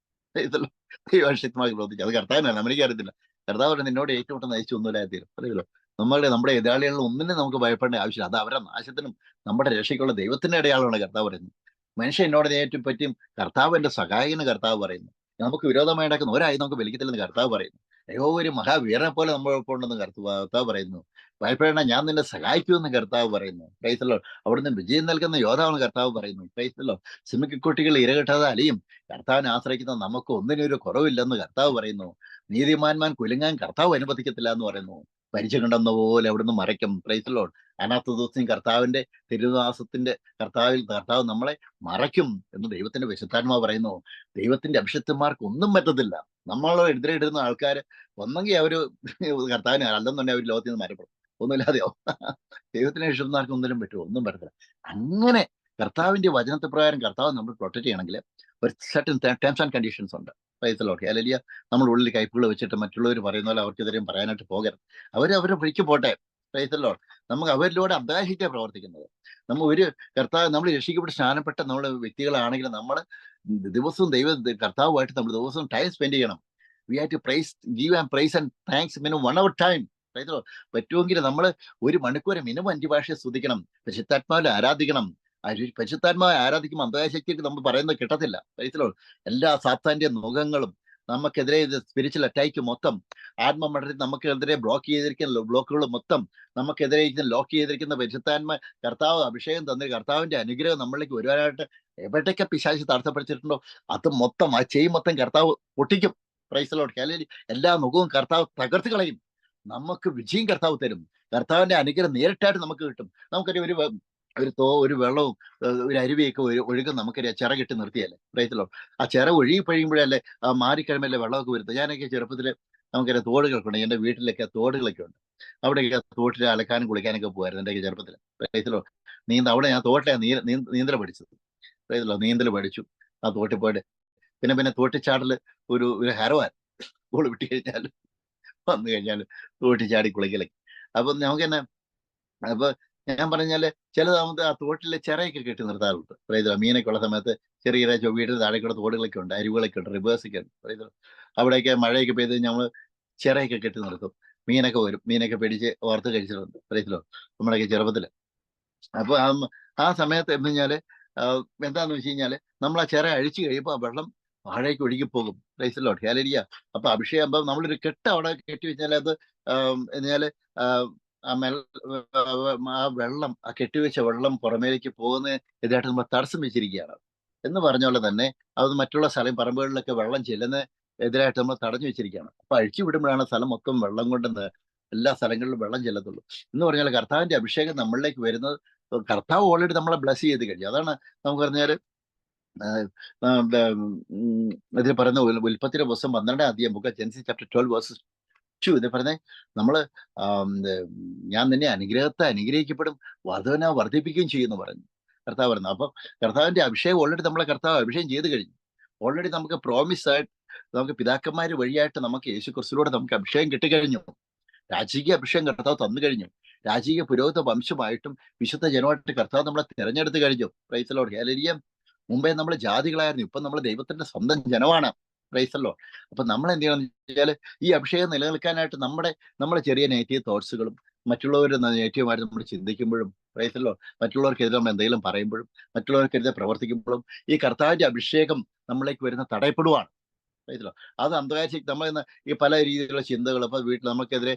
ദൈവശക്തമായി പ്രവർത്തിച്ചു. അത് കർത്താവിനാണ്, അമേരിക്ക അറിയത്തില്ല. കർത്താവ് പറഞ്ഞു, നിന്നോട് ഏറ്റുമുട്ടം നയിച്ചു ഒന്നുമില്ലാതെ തീരും. അറിയില്ലോ, നമ്മുടെ എതിരാളികളിൽ ഒന്നിനും നമുക്ക് ഭയപ്പെടേണ്ട ആവശ്യമില്ല. അത് അവരുടെ നാശത്തിനും നമ്മുടെ രക്ഷയ്ക്കുള്ള ദൈവത്തിന്റെ അടയാളമാണ് കർത്താവ് പറയുന്നത്. മനുഷ്യൻ എന്നോട് നേരിട്ടും പറ്റും, കർത്താവ് എന്റെ സഹായകന് കർത്താവ് പറയുന്നു. നമുക്ക് വിരോധമായി നടക്കുന്ന ഒരായി നമുക്ക് വലിക്കത്തില്ലെന്ന് കർത്താവ് പറയുന്നു. അയ്യോ, ഒരു മഹാവീരനെ പോലെ നമ്മളൊപ്പമുണ്ടെന്ന് കർത്താവ് പറയുന്നു. ഭയപ്പെടേണ്ട, ഞാൻ നിന്നെ സഹായിക്കുമെന്ന് കർത്താവ് പറയുന്നു. Praise the lord. അവിടുന്ന് വിജയം നൽകുന്ന യോദ്ധാവെന്ന് കർത്താവ് പറയുന്നു. Praise the lord. സിംഹക്കുട്ടികൾ ഇരകെട്ടാതെ അലിയും, കർത്താവിനെ ആശ്രയിക്കുന്ന നമുക്ക് ഒന്നിനും ഒരു കുറവില്ലെന്ന് കർത്താവ് പറയുന്നു. നീതിമാന്മാൻ കുലുങ്ങാൻ കർത്താവ് അനുവദിക്കത്തില്ല എന്ന് പറയുന്നു. പരിചയം കണ്ടെന്ന പോലെ അവിടുന്ന് മറയ്ക്കും. Price the Lord. അനാഥ ദിവസം കർത്താവിന്റെ തിരുനിവാസത്തിന്റെ കർത്താവ് നമ്മളെ മറയ്ക്കും എന്ന് ദൈവത്തിന്റെ വിശുദ്ധാത്മാവ് പറയുന്നു. ദൈവത്തിന്റെ അഭിഷിക്തന്മാർക്ക് ഒന്നും പറ്റത്തില്ല. എതിരെയിടുന്ന ആൾക്കാർ ഒന്നെങ്കിൽ അവര് കർത്താവിനെ, അല്ലെന്നുണ്ടെങ്കിൽ അവർ ലോകത്തിൽ നിന്ന് മരപ്പെടും, ഒന്നുമില്ലാതെയാവും. ദൈവത്തിന്റെ അഭിഷിക്തന്മാർക്ക് ഒന്നിനും പറ്റുമോ? ഒന്നും പറ്റത്തില്ല. അങ്ങനെ കർത്താവിന്റെ വചനത്തെ പ്രകാരം കർത്താവ് നമ്മൾ പ്രൊട്ടക്ട് ചെയ്യണമെങ്കിൽ ഒരു സർട്ടൻ ടേംസ് ആൻഡ് കണ്ടീഷൻസ് ഉണ്ട്. Price the Lord. ഹല്ലേലൂയ. നമ്മൾ ഉള്ളിൽ കൈപ്പുകൾ വെച്ചിട്ട് മറ്റുള്ളവർ പറയുന്ന പോലെ അവർക്കെതിരെയും പറയാനായിട്ട് പോകരുത്. അവരുടെ വഴിക്ക് പോട്ടെ. Price the Lord. നമുക്ക് അവരിലൂടെ അന്താഹിക്കാൻ പ്രവർത്തിക്കുന്നത്. നമ്മൾ രക്ഷിക്കപ്പെട്ട് സ്നാനപ്പെട്ട നമ്മൾ വ്യക്തികളാണെങ്കിൽ നമ്മൾ ദിവസവും കർത്താവുമായിട്ട് നമ്മൾ ദിവസവും ടൈം സ്പെൻഡ് ചെയ്യണം. We have to give and praise and thanks minimum 1 hour time. പ്രൈസലോ. പറ്റുമെങ്കിൽ നമ്മൾ 1 മണിക്കൂർ മിനിമം 5 ഭാഷയെ സ്തുതിക്കണം, പരിശുദ്ധാത്മാവിനെ ആരാധിക്കണം. പരിശുദ്ധാത്മാവെ ആരാധിക്കുമ്പോൾ അന്ധകാരശക്തിക്ക് നമ്മൾ പറയുന്നത് കിട്ടത്തില്ല. പ്രൈസലോ. എല്ലാ സാത്താന്റെ മുഖങ്ങളും നമുക്കെതിരെ സ്പിരിച്വൽ അറ്റാക്ക് മൊത്തം, ആത്മമണ്ഡലത്തിൽ നമുക്കെതിരെ ബ്ലോക്ക് ചെയ്തിരിക്കുന്ന ബ്ലോക്കുകൾ മൊത്തം, നമുക്കെതിരെ ലോക്ക് ചെയ്തിരിക്കുന്ന പരിശുദ്ധാത്മ കർത്താവ് അഭിഷേകം തന്ന കർത്താവിന്റെ അനുഗ്രഹം നമ്മളിലേക്ക് വരുവാനായിട്ട് എവിടേക്ക് പിശാച് തടസ്സപ്പെടുത്തിയിട്ടുണ്ടോ അത് മൊത്തം, ആ ചെയ് മൊത്തം കർത്താവ് പൊട്ടിക്കും. പ്രൈസലോട്. എല്ലാ മുഖവും കർത്താവ് തകർത്ത് കളയും. നമുക്ക് വിജയം കർത്താവ് തരും. കർത്താവിന്റെ അനുഗ്രഹം നേരിട്ടായിട്ട് നമുക്ക് കിട്ടും. നമുക്കൊരു ഒരു വെള്ളവും ഒരു അരുവിയൊക്കെ ഒഴുകും, നമുക്കറിയാം ചിറ കെട്ടി നിർത്തിയല്ലേ. പ്രൈസലോ. ആ ചിറ ഒഴുകി കഴിയുമ്പോഴല്ലേ മാറിക്കഴിയുമ്പോഴല്ലേ വെള്ളമൊക്കെ വരുന്നത്. ഞാനൊക്കെ ചെറുപ്പത്തിൽ നമുക്കറിയാം തോടുകളൊക്കെ ഉണ്ട്, എൻ്റെ വീട്ടിലൊക്കെ തോടുകളൊക്കെ ഉണ്ട്. അവിടെയൊക്കെ തോട്ടിൽ അലക്കാനും കുളിക്കാനൊക്കെ പോകുമായിരുന്നു എൻ്റെ ചെറുപ്പത്തിൽ. പ്രൈസലോ. അവിടെ ഞാൻ തോട്ടിലാണ് നീന്തൽ പഠിച്ചത്. പ്രൈസലോ. നീന്തൽ പഠിച്ചു ആ തോട്ടിൽ പോയിട്ട്. പിന്നെ തോട്ടിച്ചാടൽ ഒരു ഹരവാൻ. സ്കൂൾ വിട്ട് കഴിഞ്ഞാൽ വന്നു കഴിഞ്ഞാൽ തോട്ടിൽ ചാടി കുളിക്കലൊക്കെ. അപ്പൊ നമുക്ക് തന്നെ, അപ്പൊ ഞാൻ പറഞ്ഞാല് ചില ആ തോട്ടിലെ ചിറയൊക്കെ കെട്ടി നിർത്താറുണ്ട്. പ്രൈസലോ. മീനൊക്കെ ഉള്ള സമയത്ത് ചെറിയ വീടിന് താഴെ കൂടെ തോടുകളൊക്കെ ഉണ്ട്, അരുവികളൊക്കെ ഉണ്ട്, റിവേഴ്സൊക്കെ ഉണ്ട്. പ്രൈസലോ. അവിടെയൊക്കെ മഴയൊക്കെ പെയ്ത് നമ്മൾ ചിറയൊക്കെ കെട്ടി നിർത്തും. മീനൊക്കെ വരും, മീനൊക്കെ പിടിച്ച് ഓർത്ത് കഴിച്ചിട്ടുണ്ട്. പ്രൈസലോ. നമ്മുടെയൊക്കെ ചെറുപ്പത്തില്. അപ്പൊ ആ സമയത്ത് എന്ന് കഴിഞ്ഞാല് എന്താന്ന് വെച്ച് കഴിഞ്ഞാല് നമ്മൾ ആ ചിറ അഴിച്ചു കഴിയുമ്പോൾ ആ വെള്ളം വാഴയ്ക്ക് ഒഴുകിപ്പോകും. പ്രൈസലോ. ഹല്ലേലൂയ. അപ്പൊ അഭിഷേകം ആകുമ്പോൾ നമ്മളൊരു കെട്ട് അവിടെ കെട്ടി വെച്ചാൽ അത് എന്നാല് ആ വെള്ളം, ആ കെട്ടിവെച്ച വെള്ളം പുറമേലേക്ക് പോകുന്ന ഇതായിട്ട് നമ്മൾ തടസ്സം വെച്ചിരിക്കുകയാണ് എന്ന് പറഞ്ഞ പോലെ തന്നെ അത് മറ്റുള്ള പറമ്പുകളിലൊക്കെ വെള്ളം ചെല്ലുന്ന എതിരായിട്ട് നമ്മൾ തടഞ്ഞു വെച്ചിരിക്കുകയാണ്. അപ്പൊ അഴിച്ചു വിടുമ്പോഴാണ് സ്ഥലം മൊത്തം വെള്ളം കൊണ്ട് എല്ലാ സ്ഥലങ്ങളിലും വെള്ളം ചെല്ലത്തുള്ളൂ. എന്ന് പറഞ്ഞാൽ കർത്താവിന്റെ അഭിഷേകം നമ്മളിലേക്ക് വരുന്നത്, കർത്താവ് ഓൾറെഡി നമ്മളെ ബ്ലസ് ചെയ്ത് കഴിഞ്ഞു. അതാണ് നമുക്ക് പറഞ്ഞാല് ഇതിൽ പറയുന്ന ഉൽപ്പത്തിയുടെ പുസ്തകം 12-ാം അധ്യായം, ബുക്ക് ജെനസിസ് ചാപ്റ്റർ 12 വേഴ്സസ് 2 ഇത് പറഞ്ഞേ, നമ്മള് ഞാൻ നിന്നെ അനുഗ്രഹിക്കപ്പെടും, വർദ്ധിപ്പിക്കുകയും ചെയ്യുമെന്ന് പറഞ്ഞു കർത്താവ് പറഞ്ഞു. അപ്പൊ കർത്താവിന്റെ അഭിഷേകം ഓൾറെഡി നമ്മളെ കർത്താവ് അഭിഷേകം ചെയ്ത് കഴിഞ്ഞു. ഓൾറെഡി നമുക്ക് പ്രോമിസ് ആയിട്ട്, നമുക്ക് പിതാക്കന്മാര് വഴിയായിട്ട് നമുക്ക് യേശു ക്രിസ്തുവിലൂടെ നമുക്ക് അഭിഷേകം കിട്ടിക്കഴിഞ്ഞു. രാജകീയ അഭിഷേകം കർത്താവ് തന്നു കഴിഞ്ഞു. രാജകീയ പുരോഹിത വംശമായിട്ടും വിശുദ്ധ ജനമായിട്ട് കർത്താവ് നമ്മളെ തിരഞ്ഞെടുത്ത് കഴിഞ്ഞു. Praise the Lord. ഹല്ലേലൂയ. മുമ്പേ നമ്മൾ ജാതികളായിരുന്നു, ഇപ്പൊ നമ്മൾ ദൈവത്തിന്റെ സ്വന്തം ജനമാണ്. Praise the lord. അപ്പൊ നമ്മൾ എന്ത് ചെയ്യണം എന്ന് വെച്ചാൽ ഈ അഭിഷേകം നിലനിൽക്കാനായിട്ട് നമ്മുടെ ചെറിയ നെഗറ്റീവ് തോട്ട്സുകളും മറ്റുള്ളവരുടെ നെഗറ്റീവായിട്ട് നമ്മൾ ചിന്തിക്കുമ്പോഴും, പ്രൈസ് ദി ലോർഡ്, മറ്റുള്ളവർക്കെതിരെ നമ്മൾ എന്തെങ്കിലും പറയുമ്പോഴും മറ്റുള്ളവർക്കെതിരെ പ്രവർത്തിക്കുമ്പോഴും ഈ കർത്താവിന്റെ അഭിഷേകം നമ്മളിലേക്ക് വരുന്ന തടയപ്പെടുവാണ്. Praise Lord. അത് അന്ധകാരശക്തി നമ്മൾ ഇന്ന് ഈ പല രീതിയിലുള്ള ചിന്തകൾ, അപ്പൊ വീട്ടിൽ നമുക്കെതിരെ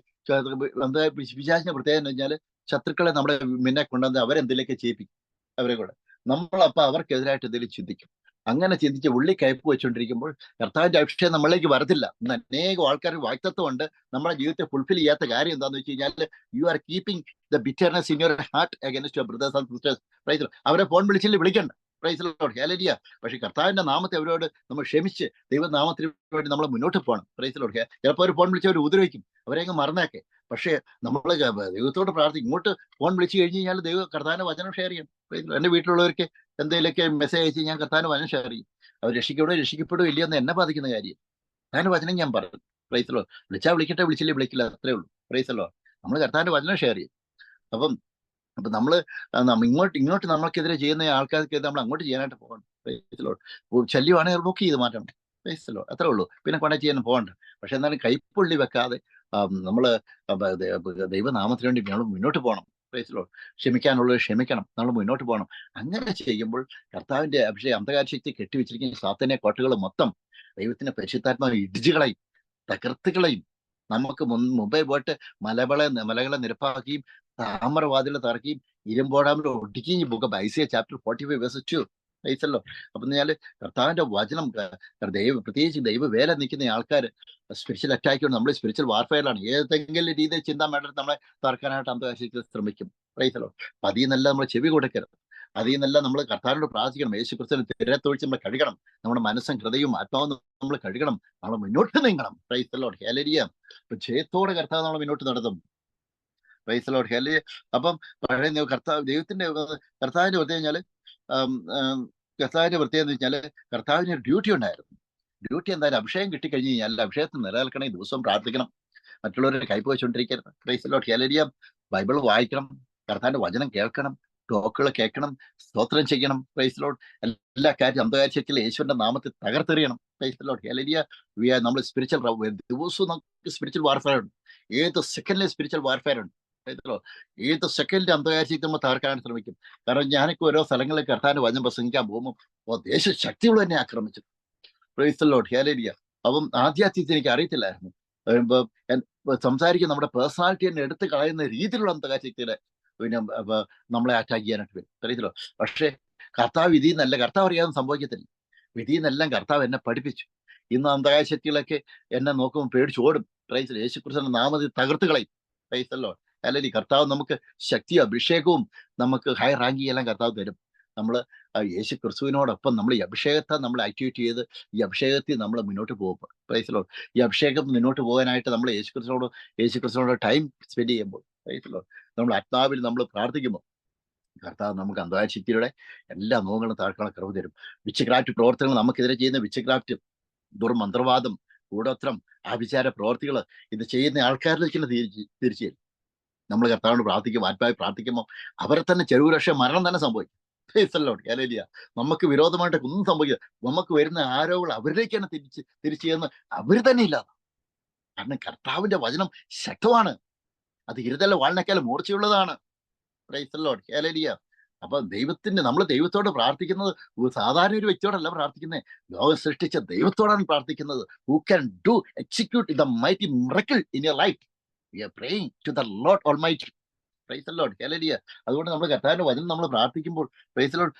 പിശാചിന്റെ പ്രത്യേകത എന്ന് വെച്ചാൽ ശത്രുക്കളെ നമ്മുടെ മുന്നേ കൊണ്ടുവന്ന് അവരെന്തിലേക്ക് ചെയ്യിപ്പിക്കും അവരെ കൂടെ. നമ്മളപ്പോ അവർക്കെതിരായിട്ട് എന്തെങ്കിലും ചിന്തിക്കും. അങ്ങനെ ചിന്തിച്ച് ഉള്ളി കയ്പ് വെച്ചുകൊണ്ടിരിക്കുമ്പോൾ കർത്താവിന്റെ അഭിഷേകം നമ്മളിലേക്ക് വരത്തില്ല. ഇന്ന് അനേകം ആൾക്കാർ വാക്തത്വമുണ്ട്, നമ്മുടെ ജീവിതത്തെ ഫുൾഫിൽ ചെയ്യാത്ത കാര്യം എന്താണെന്ന് വെച്ച് കഴിഞ്ഞാൽ you are keeping the bitterness in your heart against your brothers and sisters. Praise Lord. അവരെ ഫോൺ വിളിച്ചില്ല വിളിക്കണ്ട. Praise Lord. ഹല്ലേലൂയ. പക്ഷെ കർത്താവിന്റെ നാമത്തെ അവരോട് നമ്മൾ ക്ഷമിച്ച് ദൈവനാമത്തിന് വേണ്ടി നമ്മൾ മുന്നോട്ട് പോകണം. Praise Lord. ചിലപ്പോൾ ഒരു ഫോൺ വിളിച്ച് അവർ ഉപദ്രവിക്കും, അവരെ അങ്ങ് മറന്നേക്കെ. പക്ഷേ നമ്മൾ ദൈവത്തോട് പ്രാർത്ഥിക്കും. ഇങ്ങോട്ട് ഫോൺ വിളിച്ചു കഴിഞ്ഞ് കഴിഞ്ഞാൽ കർത്താവിന്റെ വചനം ഷെയർ ചെയ്യണം. എന്റെ വീട്ടിലുള്ളവർക്ക് എന്തെങ്കിലുമൊക്കെ മെസ്സേജ് അയച്ച് ഞാൻ കർത്താവിന്റെ വചനം ഷെയർ ചെയ്യും. അവർ രക്ഷിക്കപ്പെടുമോ ഇല്ലയോ എന്ന് എന്നെ ബാധിക്കുന്ന കാര്യം. കർത്താവിന്റെ വചനം ഞാൻ പറഞ്ഞു. Praise Lord. വിളിച്ചാൽ വിളിക്കട്ടെ, വിളിച്ചില്ലേ വിളിക്കില്ല, അത്രേ ഉള്ളൂ. Praise Lord. നമ്മൾ കർത്താവിന്റെ വചനം ഷെയർ ചെയ്യും. അപ്പം നമ്മള് ഇങ്ങോട്ട് നമ്മൾക്കെതിരെ ചെയ്യുന്ന ആൾക്കാർക്ക് നമ്മൾ അങ്ങോട്ട് ചെയ്യാനായിട്ട് പോകണം. Praise Lord. ശല്യമാണെങ്കിൽ ബുക്ക് ചെയ്ത് മാറ്റണം. Praise Lord. അത്രേ ഉള്ളൂ. പിന്നെ കോണ്ടാക്ട് ചെയ്യാൻ പോകണ്ട. പക്ഷെ എന്നാലും കൈപ്പുള്ളി വെക്കാതെ നമ്മള് ദൈവനാമത്തിന് വേണ്ടി നമ്മൾ മുന്നോട്ട് പോകണം. Praise Lord. ക്ഷമിക്കാനുള്ളത് ക്ഷമിക്കണം, നമ്മൾ മുന്നോട്ട് പോകണം. അങ്ങനെ ചെയ്യുമ്പോൾ കർത്താവിന്റെ അഭിഷേകം അന്ധകാരശക്തി കെട്ടിവെച്ചിരിക്കുന്ന സാത്താനെ കോട്ടകൾ മൊത്തം ദൈവത്തിന്റെ പരിശുദ്ധാത്മാവ് ഇടിച്ചുകളയും, തകർത്തുകളയും. നമുക്ക് മുമ്പേ പോയിട്ട് മലകളെ നിരപ്പാക്കുകയും താമരവാതിൽ തറക്കുകയും ഇരുമ്പോടാമിൽ ഒടിക്കുകയും book of Isaiah chapter 45 verse 2. പ്രൈസല്ലോ. അപ്പൊ പറഞ്ഞാല് കർത്താവിന്റെ വചനം, പ്രത്യേകിച്ച് ദൈവവേല നിൽക്കുന്ന ആൾക്കാർ സ്പിരിച്വൽ അറ്റാക്ക് കൊണ്ട് നമ്മൾ സ്പിരിച്വൽ വാർഫെയറിലാണ്. ഏതെങ്കിലും രീതിയിൽ ചിന്താ മേഖല നമ്മളെ തറക്കാനായിട്ട് അന്തകാശിക്ക് ശ്രമിക്കും. പ്രൈസല്ലോ. അപ്പൊ അതിൽ നിന്നെല്ലാം നമ്മൾ ചെവി കൊടുക്കരുത്. അതിൽ നിന്നെല്ലാം നമ്മൾ കർത്താവിനോട് പ്രാർത്ഥിക്കണം. യേശു ക്രിസ്തുവിനെ തിരത്തൊഴിച്ച് നമ്മൾ കഴുകണം. നമ്മുടെ മനസ്സും ഹൃദയവും ആത്മാവും നമ്മൾ കഴുകണം. നമ്മൾ മുന്നോട്ട് നീങ്ങണം. പ്രൈസല്ലോ. ഹല്ലേലൂയ. അപ്പൊ ജയത്തോടെ കർത്താവ് നമ്മൾ മുന്നോട്ട് നടത്തും. Praise Lord. ഹല്ലേലൂയ. അപ്പം പഴയ ദൈവത്തിന്റെ കർത്താവിന്റെ പ്രത്യേകം വെച്ചാല് കർത്താവിന്റെ പ്രത്യേകത എന്ന് വെച്ചാല് കർത്താവിന് ഒരു ഡ്യൂട്ടി ഉണ്ടായിരുന്നു. ഡ്യൂട്ടി എന്തായാലും അഭിഷേകം കിട്ടിക്കഴിഞ്ഞ് കഴിഞ്ഞാൽ അഭിഷേകത്തിന് നിലനിൽക്കണേ ദിവസവും പ്രാർത്ഥിക്കണം, മറ്റുള്ളവരെ കൈപ്പ് വെച്ചുകൊണ്ടിരിക്കരുത്. Praise Lord. ഹല്ലേലൂയ. ബൈബിൾ വായിക്കണം, കർത്താവിന്റെ വചനം കേൾക്കണം, ടോക്കുകൾ കേൾക്കണം, സ്തോത്രം ചെയ്യണം. Praise lord. എല്ലാ കാര്യം അന്ധകാരശക്തിയിൽ യേശുവിന്റെ നാമത്തിൽ തകർത്തെറിയണം. Praise Lord. ഹല്ലേലൂയ. നമ്മൾ ദിവസവും നമുക്ക് സ്പിരിച്വൽ വാർഫെയർ ഉണ്ട്. ഏത് സെക്കൻഡിലെ സ്പിരിച്വൽ വാർഫെയർ ഉണ്ട്. ഏത് സെക്കൻഡിൽ അന്ധകാരശക്തി നമ്മൾ തകർക്കാൻ ശ്രമിക്കും. കാരണം ഞാനൊക്കെ ഓരോ സ്ഥലങ്ങളിൽ കർത്താവിന്റെ വചനം പ്രസംഗിക്കാൻ പോകുമ്പോൾ ദേശശക്തികൾ തന്നെ ആക്രമിച്ചു. Price the Lord, hallelujah. അപ്പം ആദ്യാത്യത്തിൽ എനിക്ക് അറിയത്തില്ലായിരുന്നു. സംസാരിക്കുന്ന നമ്മുടെ പേഴ്സണാലിറ്റി തന്നെ എടുത്ത് കളയുന്ന രീതിയിലുള്ള അന്ധകാരശക്തിയുടെ പിന്നെ നമ്മളെ അറ്റാക്ക് ചെയ്യാനായിട്ട് വരും. അറിയത്തില്ലോ. പക്ഷേ കർത്താവ് വിധി എന്നല്ല, കർത്താവ് അറിയാതെ സംഭവിക്കത്തില്ല. വിധി എന്നെല്ലാം കർത്താവ് എന്നെ പഠിപ്പിച്ചു. ഇന്ന് അന്ധകാരശക്തികളൊക്കെ എന്നെ നോക്കുമ്പോൾ പേടിച്ചോടും. പ്രൈസ് യേശുക്രിസ്തുവിന്റെ നാമത്തിൽ തകർത്ത് കളയും. Price the Lord, hallelujah. കർത്താവ് നമുക്ക് ശക്തിയും അഭിഷേകവും നമുക്ക് ഹൈ റാങ്കിങ് എല്ലാം കർത്താവ് തരും. നമ്മൾ യേശു ക്രിസ്തുവിനോടൊപ്പം നമ്മൾ ഈ അഭിഷേകത്തെ നമ്മൾ ആക്ടിവേറ്റ് ചെയ്ത് ഈ അഭിഷേകത്തിൽ നമ്മൾ മുന്നോട്ട് പോകുമ്പോൾ, പ്രൈസ് ദി ലോർഡ്, ഈ അഭിഷേകം മുന്നോട്ട് പോകാനായിട്ട് നമ്മൾ യേശു ക്രിസ്തുവിനോട് ടൈം സ്പെൻഡ് ചെയ്യുമ്പോൾ, പ്രൈസ് ദി ലോർഡ്, നമ്മൾ ആത്മാവിൽ നമ്മൾ പ്രാർത്ഥിക്കുമ്പോൾ കർത്താവ് നമുക്ക് അന്ധകാരശക്തിയുടെ എല്ലാ നോങ്ങളും താഴ്ക്കാനുള്ള കൃപ തരും. വിച്ച് പ്രവർത്തനങ്ങൾ നമുക്കെതിരെ ചെയ്യുന്ന വിച്ച് ദുർമന്ത്രവാദം, കൂടോത്രം, ആഭിചാര പ്രവർത്തികൾ ഇത് ചെയ്യുന്ന ആൾക്കാരിലേക്ക് തിരിച്ചു തരും. നമ്മൾ കർത്താവിനോട് പ്രാർത്ഥിക്കും, ആത്മാവിൽ പ്രാർത്ഥിക്കുമ്പോൾ അവരെ തന്നെ ചെറുപുരക്ഷ മരണം തന്നെ സംഭവിക്കും. ഹല്ലേലൂയ. നമുക്ക് വിരോധമായിട്ട് ഒന്നും സംഭവിക്കുക, നമുക്ക് വരുന്ന ആരോപണം അവരിലേക്ക് തന്നെ തിരിച്ചു ചെന്ന് അവർ തന്നെ ഇല്ലാതെ. കാരണം കർത്താവിന്റെ വചനം ശക്തമാണ്, അത് ഇരുതല്ല വാളിനേക്കാൾ മൂർച്ചയുള്ളതാണ്. Praise the Lord, hallelujah. അപ്പൊ നമ്മൾ ദൈവത്തോട് പ്രാർത്ഥിക്കുന്നത് സാധാരണ ഒരു വ്യക്തിയോടല്ല പ്രാർത്ഥിക്കുന്നത്, ലോകം സൃഷ്ടിച്ച ദൈവത്തോടാണ് പ്രാർത്ഥിക്കുന്നത്. Who can do execute the mighty miracle in your life. We are praying to the Lord almighty. Praise the Lord, hallelujah. അതുകൊണ്ട് നമ്മൾ കർത്താവിന്റെ വചനം നമ്മൾ പ്രാർത്ഥിക്കുമ്പോൾ, പ്രൈസ് ദി ലോർഡ്,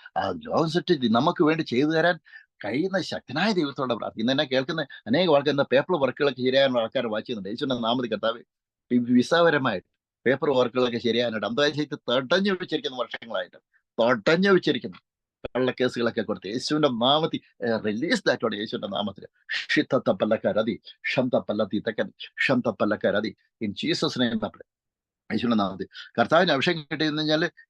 ലോകം സൃഷ്ടിച്ച് നമുക്ക് വേണ്ടി ചെയ്തു തരാൻ കഴിയുന്ന ശക്തനായ ദൈവത്തോടെ പ്രാർത്ഥിക്കുന്നത്. എന്നെ കേൾക്കുന്ന അനേക ആൾക്കാർ എന്താ പേപ്പർ വർക്കുകളൊക്കെ ശരിയായ ആൾക്കാർ വായിക്കുന്നുണ്ട്. യേശുവിന്റെ നാമത്തിൽ കർത്താവ് വിസാപരമായിട്ട് പേപ്പർ വർക്കുകളൊക്കെ ശരിയാനായിട്ട് അന്ധകാരശക്തി തടഞ്ഞു വെച്ചിരിക്കുന്ന വർഷങ്ങളായിട്ട് തടഞ്ഞു വെച്ചിരിക്കുന്നു. കള്ളക്കേസുകളൊക്കെ കൊടുത്ത് യേശുവിന്റെ നാമത്തിൽ റിലീസ് ദാറ്റോടെ, യേശുവിന്റെ നാമത്തിൽ ഷിത്തപ്പല്ലക്കാരതി ഷംതപ്പല്ലത്തി തെക്കൻ ഷംതപ്പല്ലക്കാരതി ഇൻ ജീസസ് നെയിം. യേശുവിന്റെ നാമത്തിൽ കർത്താവിന് അഭിഷേകം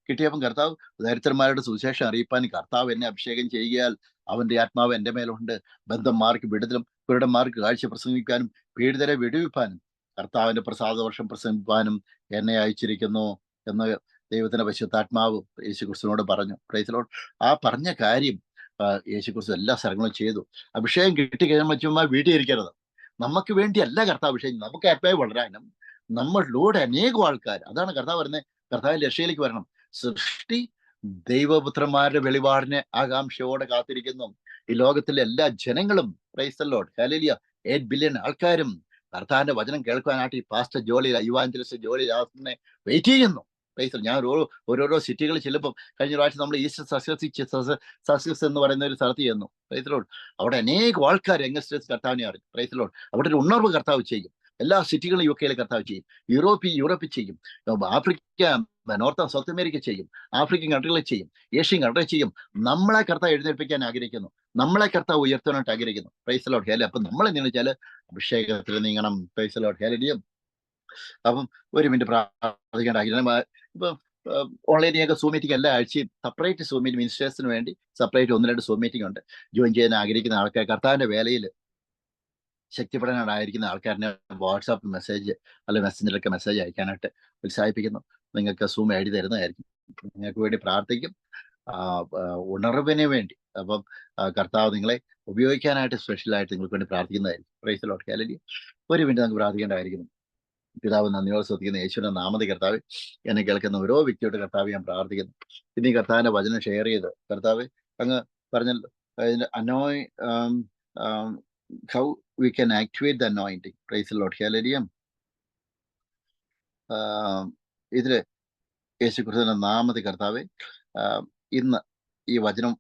കിട്ടിയപ്പം കർത്താവ് ദരിദ്രന്മാരുടെ സുവിശേഷം അറിയിപ്പാൻ കർത്താവ് എന്നെ അഭിഷേകം ചെയ്യുകയാൽ അവന്റെ ആത്മാവ് എന്റെ മേലുണ്ട്. ബന്ധന്മാർക്ക് വിടുതലും കുരുടന്മാർക്ക് കാഴ്ച പ്രസംഗിക്കാനും പീഡിതരെ വിടുവിപ്പാനും കർത്താവിന്റെ പ്രസാദവർഷം പ്രസംഗിപ്പാനും എന്നെ അയച്ചിരിക്കുന്നു എന്ന് ദൈവത്തിന്റെ പരിശുദ്ധാത്മാവ് യേശുക്രിസ്തുവിനോട് പറഞ്ഞു. Price the Lord. ആ പറഞ്ഞ കാര്യം യേശുക്രിസ്തു എല്ലാ സ്ഥലങ്ങളും ചെയ്തു. അഭിഷേകം കിട്ടി കഴിയുമ്പോൾ ചുമ്മാ വീട്ടിൽ ഇരിക്കരുത്. നമുക്ക് വേണ്ടിയല്ല കർത്താവ് അഭിഷേകം, നമുക്ക് ആത്മാവ് വളരാനും നമ്മളിലൂടെ അനേകം ആൾക്കാർ, അതാണ് കർത്താവ് പറയുന്നത്, കർത്താവിന്റെ രക്ഷയിലേക്ക് വരണം. സൃഷ്ടി ദൈവപുത്രന്മാരുടെ വെളിപാടിനെ ആകാംക്ഷയോടെ കാത്തിരിക്കുന്നു. ഈ ലോകത്തിലെ എല്ലാ ജനങ്ങളും, price the Lord, hallelujah, 8 billion ആൾക്കാരും കർത്താവിന്റെ വചനം കേൾക്കാനായിട്ട് ഈ പാസ്റ്റർ ജോലി, ഇവാഞ്ചലിസ്റ്റ് ജോലി വെയിറ്റ് ചെയ്യുന്നു. പ്രൈസ്. ഞാൻ ഓരോരോ സിറ്റികളിൽ ചെല്ലുമ്പോൾ, കഴിഞ്ഞ പ്രാവശ്യം നമ്മൾ ഈസ്റ്റ് സക്സസ് എന്ന് പറയുന്ന ഒരു സ്ഥലത്ത് ചെന്നു. Price the Lord. അവിടെ അനേകം ആൾക്കാർ യങ്സ്റ്റേഴ്സ് കർത്താവിനെ അറിയും. Price the Lord. അവിടെ ഒരു ഉണർവ് കർത്താവ് ചെയ്യും. എല്ലാ സിറ്റികളും യുകെയിലെ കർത്താവ് ചെയ്യും, യൂറോപ്പിൽ ചെയ്യും, ആഫ്രിക്ക, നോർത്ത് സൗത്ത് അമേരിക്ക ചെയ്യും, ആഫ്രിക്കൻ കൺട്രികളിൽ ചെയ്യും, ഏഷ്യൻ കൺട്രികൾ ചെയ്യും. നമ്മളെ കർത്താവ് എഴുന്നേൽപ്പിക്കാൻ ആഗ്രഹിക്കുന്നു, നമ്മളെ കർത്താവ് ഉയർത്താനായിട്ട് ആഗ്രഹിക്കുന്നു. Price the Lord, hallelujah. അപ്പൊ നമ്മൾ എന്താണെന്ന് വെച്ചാൽ അഭിഷേകത്തിൽ നീങ്ങണം. Price the Lord, hallelujah. അപ്പം ഒരു മിനിറ്റ് പ്രാർത്ഥിക്കേണ്ട. ഇപ്പൊ ഓൺലൈനിയൊക്കെ സൂം മീറ്റിംഗ് എല്ലാ ആഴ്ചയും സെപ്പറേറ്റ് സൂം മീറ്റിംഗ്, മിനിസ്റ്റേഴ്സിന് വേണ്ടി സെപ്പറേറ്റ് 1-2 സൂം മീറ്റിംഗ് ഉണ്ട്. ജോയിൻ ചെയ്യാൻ ആഗ്രഹിക്കുന്ന ആൾക്കാർ, കർത്താവിന്റെ വേലയിൽ ശക്തിപ്പെടാനായിരിക്കുന്ന ആൾക്കാരനെ വാട്സാപ്പ് മെസ്സേജ് അല്ലെങ്കിൽ മെസ്സഞ്ചറിലൊക്കെ മെസ്സേജ് അയക്കാനായിട്ട് ഉത്സാഹിപ്പിക്കുന്നു. നിങ്ങൾക്ക് സൂം എഴുതി തരുന്നതായിരിക്കും. നിങ്ങൾക്ക് വേണ്ടി പ്രാർത്ഥിക്കും, ഉണർവിന് വേണ്ടി. അപ്പം കർത്താവ് നിങ്ങളെ ഉപയോഗിക്കാനായിട്ട് സ്പെഷ്യലായിട്ട് നിങ്ങൾക്ക് വേണ്ടി പ്രാർത്ഥിക്കുന്നതായിരിക്കും. Praise the Lord, hallelujah. ഒരു മിനിറ്റ് നമുക്ക് പ്രാർത്ഥിക്കേണ്ടതായിരിക്കുന്നു. പിതാവ്, നന്ദിയോടെ സ്തുതിക്കുന്ന യേശുവിന്റെ നാമത്തിൽ കർത്താവ്, എന്നെ കേൾക്കുന്ന ഓരോ വ്യക്തിയോട് കർത്താവ് ഞാൻ പ്രാർത്ഥിക്കുന്നു. ഇനി കർത്താവിന്റെ വചനം ഷെയർ ചെയ്ത് കർത്താവ് അങ്ങ് പറഞ്ഞല്ലോ, how we can activate the anointing. Praise the Lord, hallelujah. ഇതില് യേശുക്രിസ്തുവിന്റെ നാമത്തിൽ കർത്താവെ, ഇന്ന് ഈ വചനം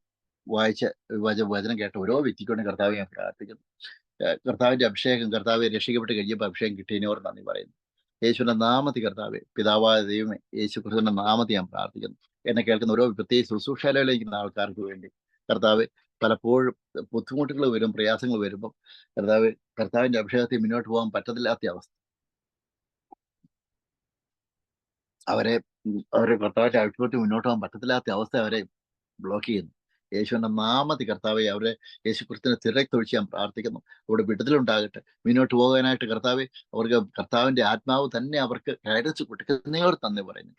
വചനം കേട്ട ഓരോ വ്യക്തിക്കൊണ്ട് കർത്താവ് ഞാൻ പ്രാർത്ഥിക്കുന്നു. കർത്താവിന്റെ അഭിഷേകം, കർത്താവ് രക്ഷിക്കപ്പെട്ട് കഴിയുമ്പോൾ അഭിഷേകം കിട്ടിയതിനോട് നന്ദി പറയുന്നു. യേശുവിന്റെ നാമത്തിൽ കർത്താവെ, പിതാവായ ദൈവമേ, യേശുക്രിസ്തുവിന്റെ നാമത്തിൽ ഞാൻ പ്രാർത്ഥിക്കുന്നു. എന്നെ കേൾക്കുന്ന ഓരോ പ്രത്യേകിച്ച് ശുശ്രൂഷാലയിലിരിക്കുന്ന ആൾക്കാർക്ക് വേണ്ടി കർത്താവ്, പലപ്പോഴും ബുദ്ധിമുട്ടുകൾ വരും, പ്രയാസങ്ങൾ വരുമ്പോൾ കർത്താവിന്റെ അഭിഷേകത്തിൽ മുന്നോട്ട് പോകാൻ പറ്റത്തില്ലാത്ത അവസ്ഥ, അവരെ കർത്താവിന്റെ അഭിഷേകത്തിൽ മുന്നോട്ട് പോകാൻ പറ്റത്തില്ലാത്ത അവസ്ഥ അവരെ ബ്ലോക്ക് ചെയ്യുന്നു. യേശുവിന്റെ നാമത്തിൽ കർത്താവെ, അവരെ യേശുക്രിസ്തുവിനെ തിരക്കൊഴിച്ച് ഞാൻ പ്രാർത്ഥിക്കുന്നു. അവിടെ വിടുതലുണ്ടാകട്ടെ. മുന്നോട്ട് പോകാനായിട്ട് കർത്താവെ, അവർക്ക് കർത്താവിന്റെ ആത്മാവ് തന്നെ അവർക്ക് ഗൈഡൻസ് കൊടുക്കുന്നവർ തന്നെ പറയുന്നു.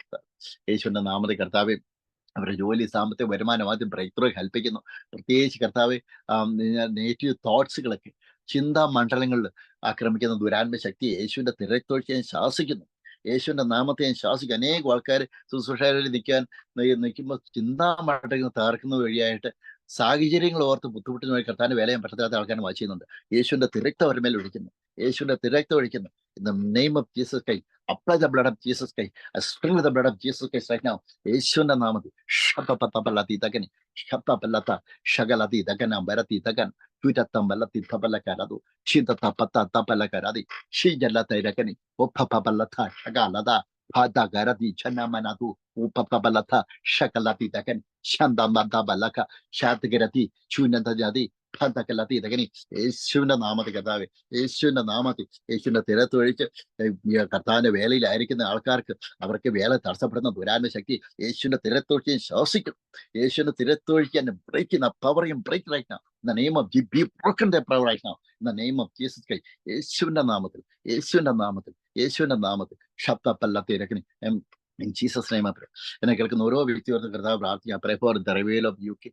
യേശുവിന്റെ നാമത്തിൽ കർത്താവെ, അവരുടെ ജോലി, സാമ്പത്തിക വരുമാനം ആദ്യം ബ്രേക്ക് ത്രൂ കൽപ്പിക്കുന്നു. പ്രത്യേകിച്ച് കർത്താവെ, നെഗറ്റീവ് തോട്ട്സുകളൊക്കെ ചിന്താ മണ്ഡലങ്ങളിൽ ആക്രമിക്കുന്ന ദുരാത്മ ശക്തിയെ യേശുവിന്റെ തിരക്കൊഴിച്ച് ഞാൻ ശാസിക്കുന്നു. യേശുവിന്റെ നാമത്തെ ഞാൻ ശാസിക്കും. അനേകം ആൾക്കാർ ശുശ്രൂഷയിൽ നിൽക്കുമ്പോൾ ചിന്താ മണ്ഡലങ്ങൾ തകർക്കുന്ന വഴിയായിട്ട് സാഹചര്യങ്ങൾ ഓർത്ത് ബുദ്ധിമുട്ടുന്ന വഴി കർത്താവിന്റെ വേല ചെയ്യാൻ പറ്റാത്ത ആൾക്കാരെ വായിക്കുന്നുണ്ട്. യേശുവിന്റെ തിരക്ത അവരുടെ മേൽ ഒഴിക്കുന്നു. യേശുവിന്റെ തിരക്ത ഒഴിക്കുന്നു. In the name of Jesus Christ, apply the blood of Jesus Christ. I sprinkle the blood of Jesus Christ right now. യേശുവിന്റെ നാമത്തിൽ ഷപ്പപ്പത്തപ്പല്ലത്തി തകനി ഷപ്പപ്പല്ലത്ത ഷകലതി തകനം വരത്തി തകൻ തുരത്തം വല്ലത്തി തപലക്കരതു ഷിതത്തപ്പത്തപ്പലക്കരതി ഷിജലത്തൈരകനി ഒപ്പപ്പല്ലത്ത ഷകലത ഭാതകരതി ചന്നമനതു ഉപ്പപ്പല്ലത്ത ഷകലതി തകൻ ശന്തമന്തബലക ശാതകരതി ചൂനന്തജാതി ഭാതകലതി തകനി യേശുവിന്റെ നാമത്തിൽ കർത്താവേ, യേശുവിന്റെ നാമത്തിൽ യേശുവിന്റെ തിരത്തൊഴിച്ച് കർത്താവിന്റെ വേലയിലായിരിക്കുന്ന ആൾക്കാർക്ക് അവർക്ക് വേല തടസ്സപ്പെടുന്ന ദുരാത്മ ശക്തി യേശുവിന്റെ തിരത്തൊഴിച്ച് ശ്വാസിക്കും. യേശുവിന്റെ തിരത്തൊഴിക്കാൻ ബ്രേക്ക് പവറിയും break right now. In the name of Jesus, be broken their power right now. In the name of Jesus Christ, യേശുവിന്റെ നാമത്തിൽ, യേശുവിന്റെ നാമത്തിൽ, യേശുവിന്റെ നാമത്തിൽ ശബ്ദപ്പല്ലത്തിരക്കണി. In Jesus name I pray. എന്നെ കേൾക്കുന്ന ഓരോ വ്യക്തിയോടും കർത്താവ് പ്രാർത്ഥിക്കാം. Pray for the revival of UK,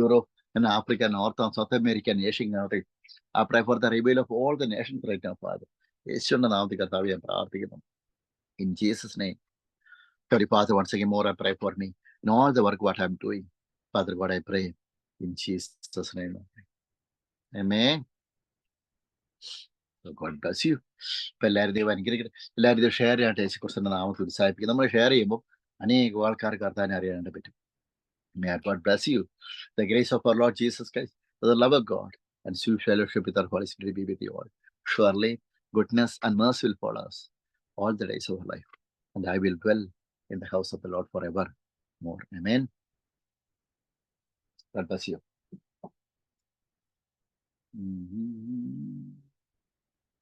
Europe, and Africa, North and South America, and Asian countries. I pray for the revival of all the nations right now, Father. യേശുവിന്റെ നാമത്തിൽ കർത്താവ് ഞാൻ പ്രാർത്ഥിക്കുന്നു. In Jesus name. Sorry, Father, once again more I pray for me in all the work what I'm doing. Father God, I pray in Jesus name. Amen. So God bless you. ഇപ്പൊ എല്ലാവരും ദൈവം അനുഗ്രഹിക്കട്ടെ. എല്ലാവരും ഇത് share ചെയ്യട്ടെ. യേശുക്രിസ്തുവിന്റെ നാമത്തിൽ ഉത്സാഹിപ്പിക്കും. നമ്മൾ ഷെയർ ചെയ്യുമ്പോൾ അനേകം ആൾക്കാർക്ക് കർത്താവിനെ അറിയാനായിട്ട് പറ്റും. May God bless you. The grace of our Lord Jesus Christ, the love of God, and sweet fellowship with our Holy Spirit be with you all. Surely goodness and mercy will follow us all the days of our life, and I will dwell in the house of the Lord forever more. Amen. God bless you.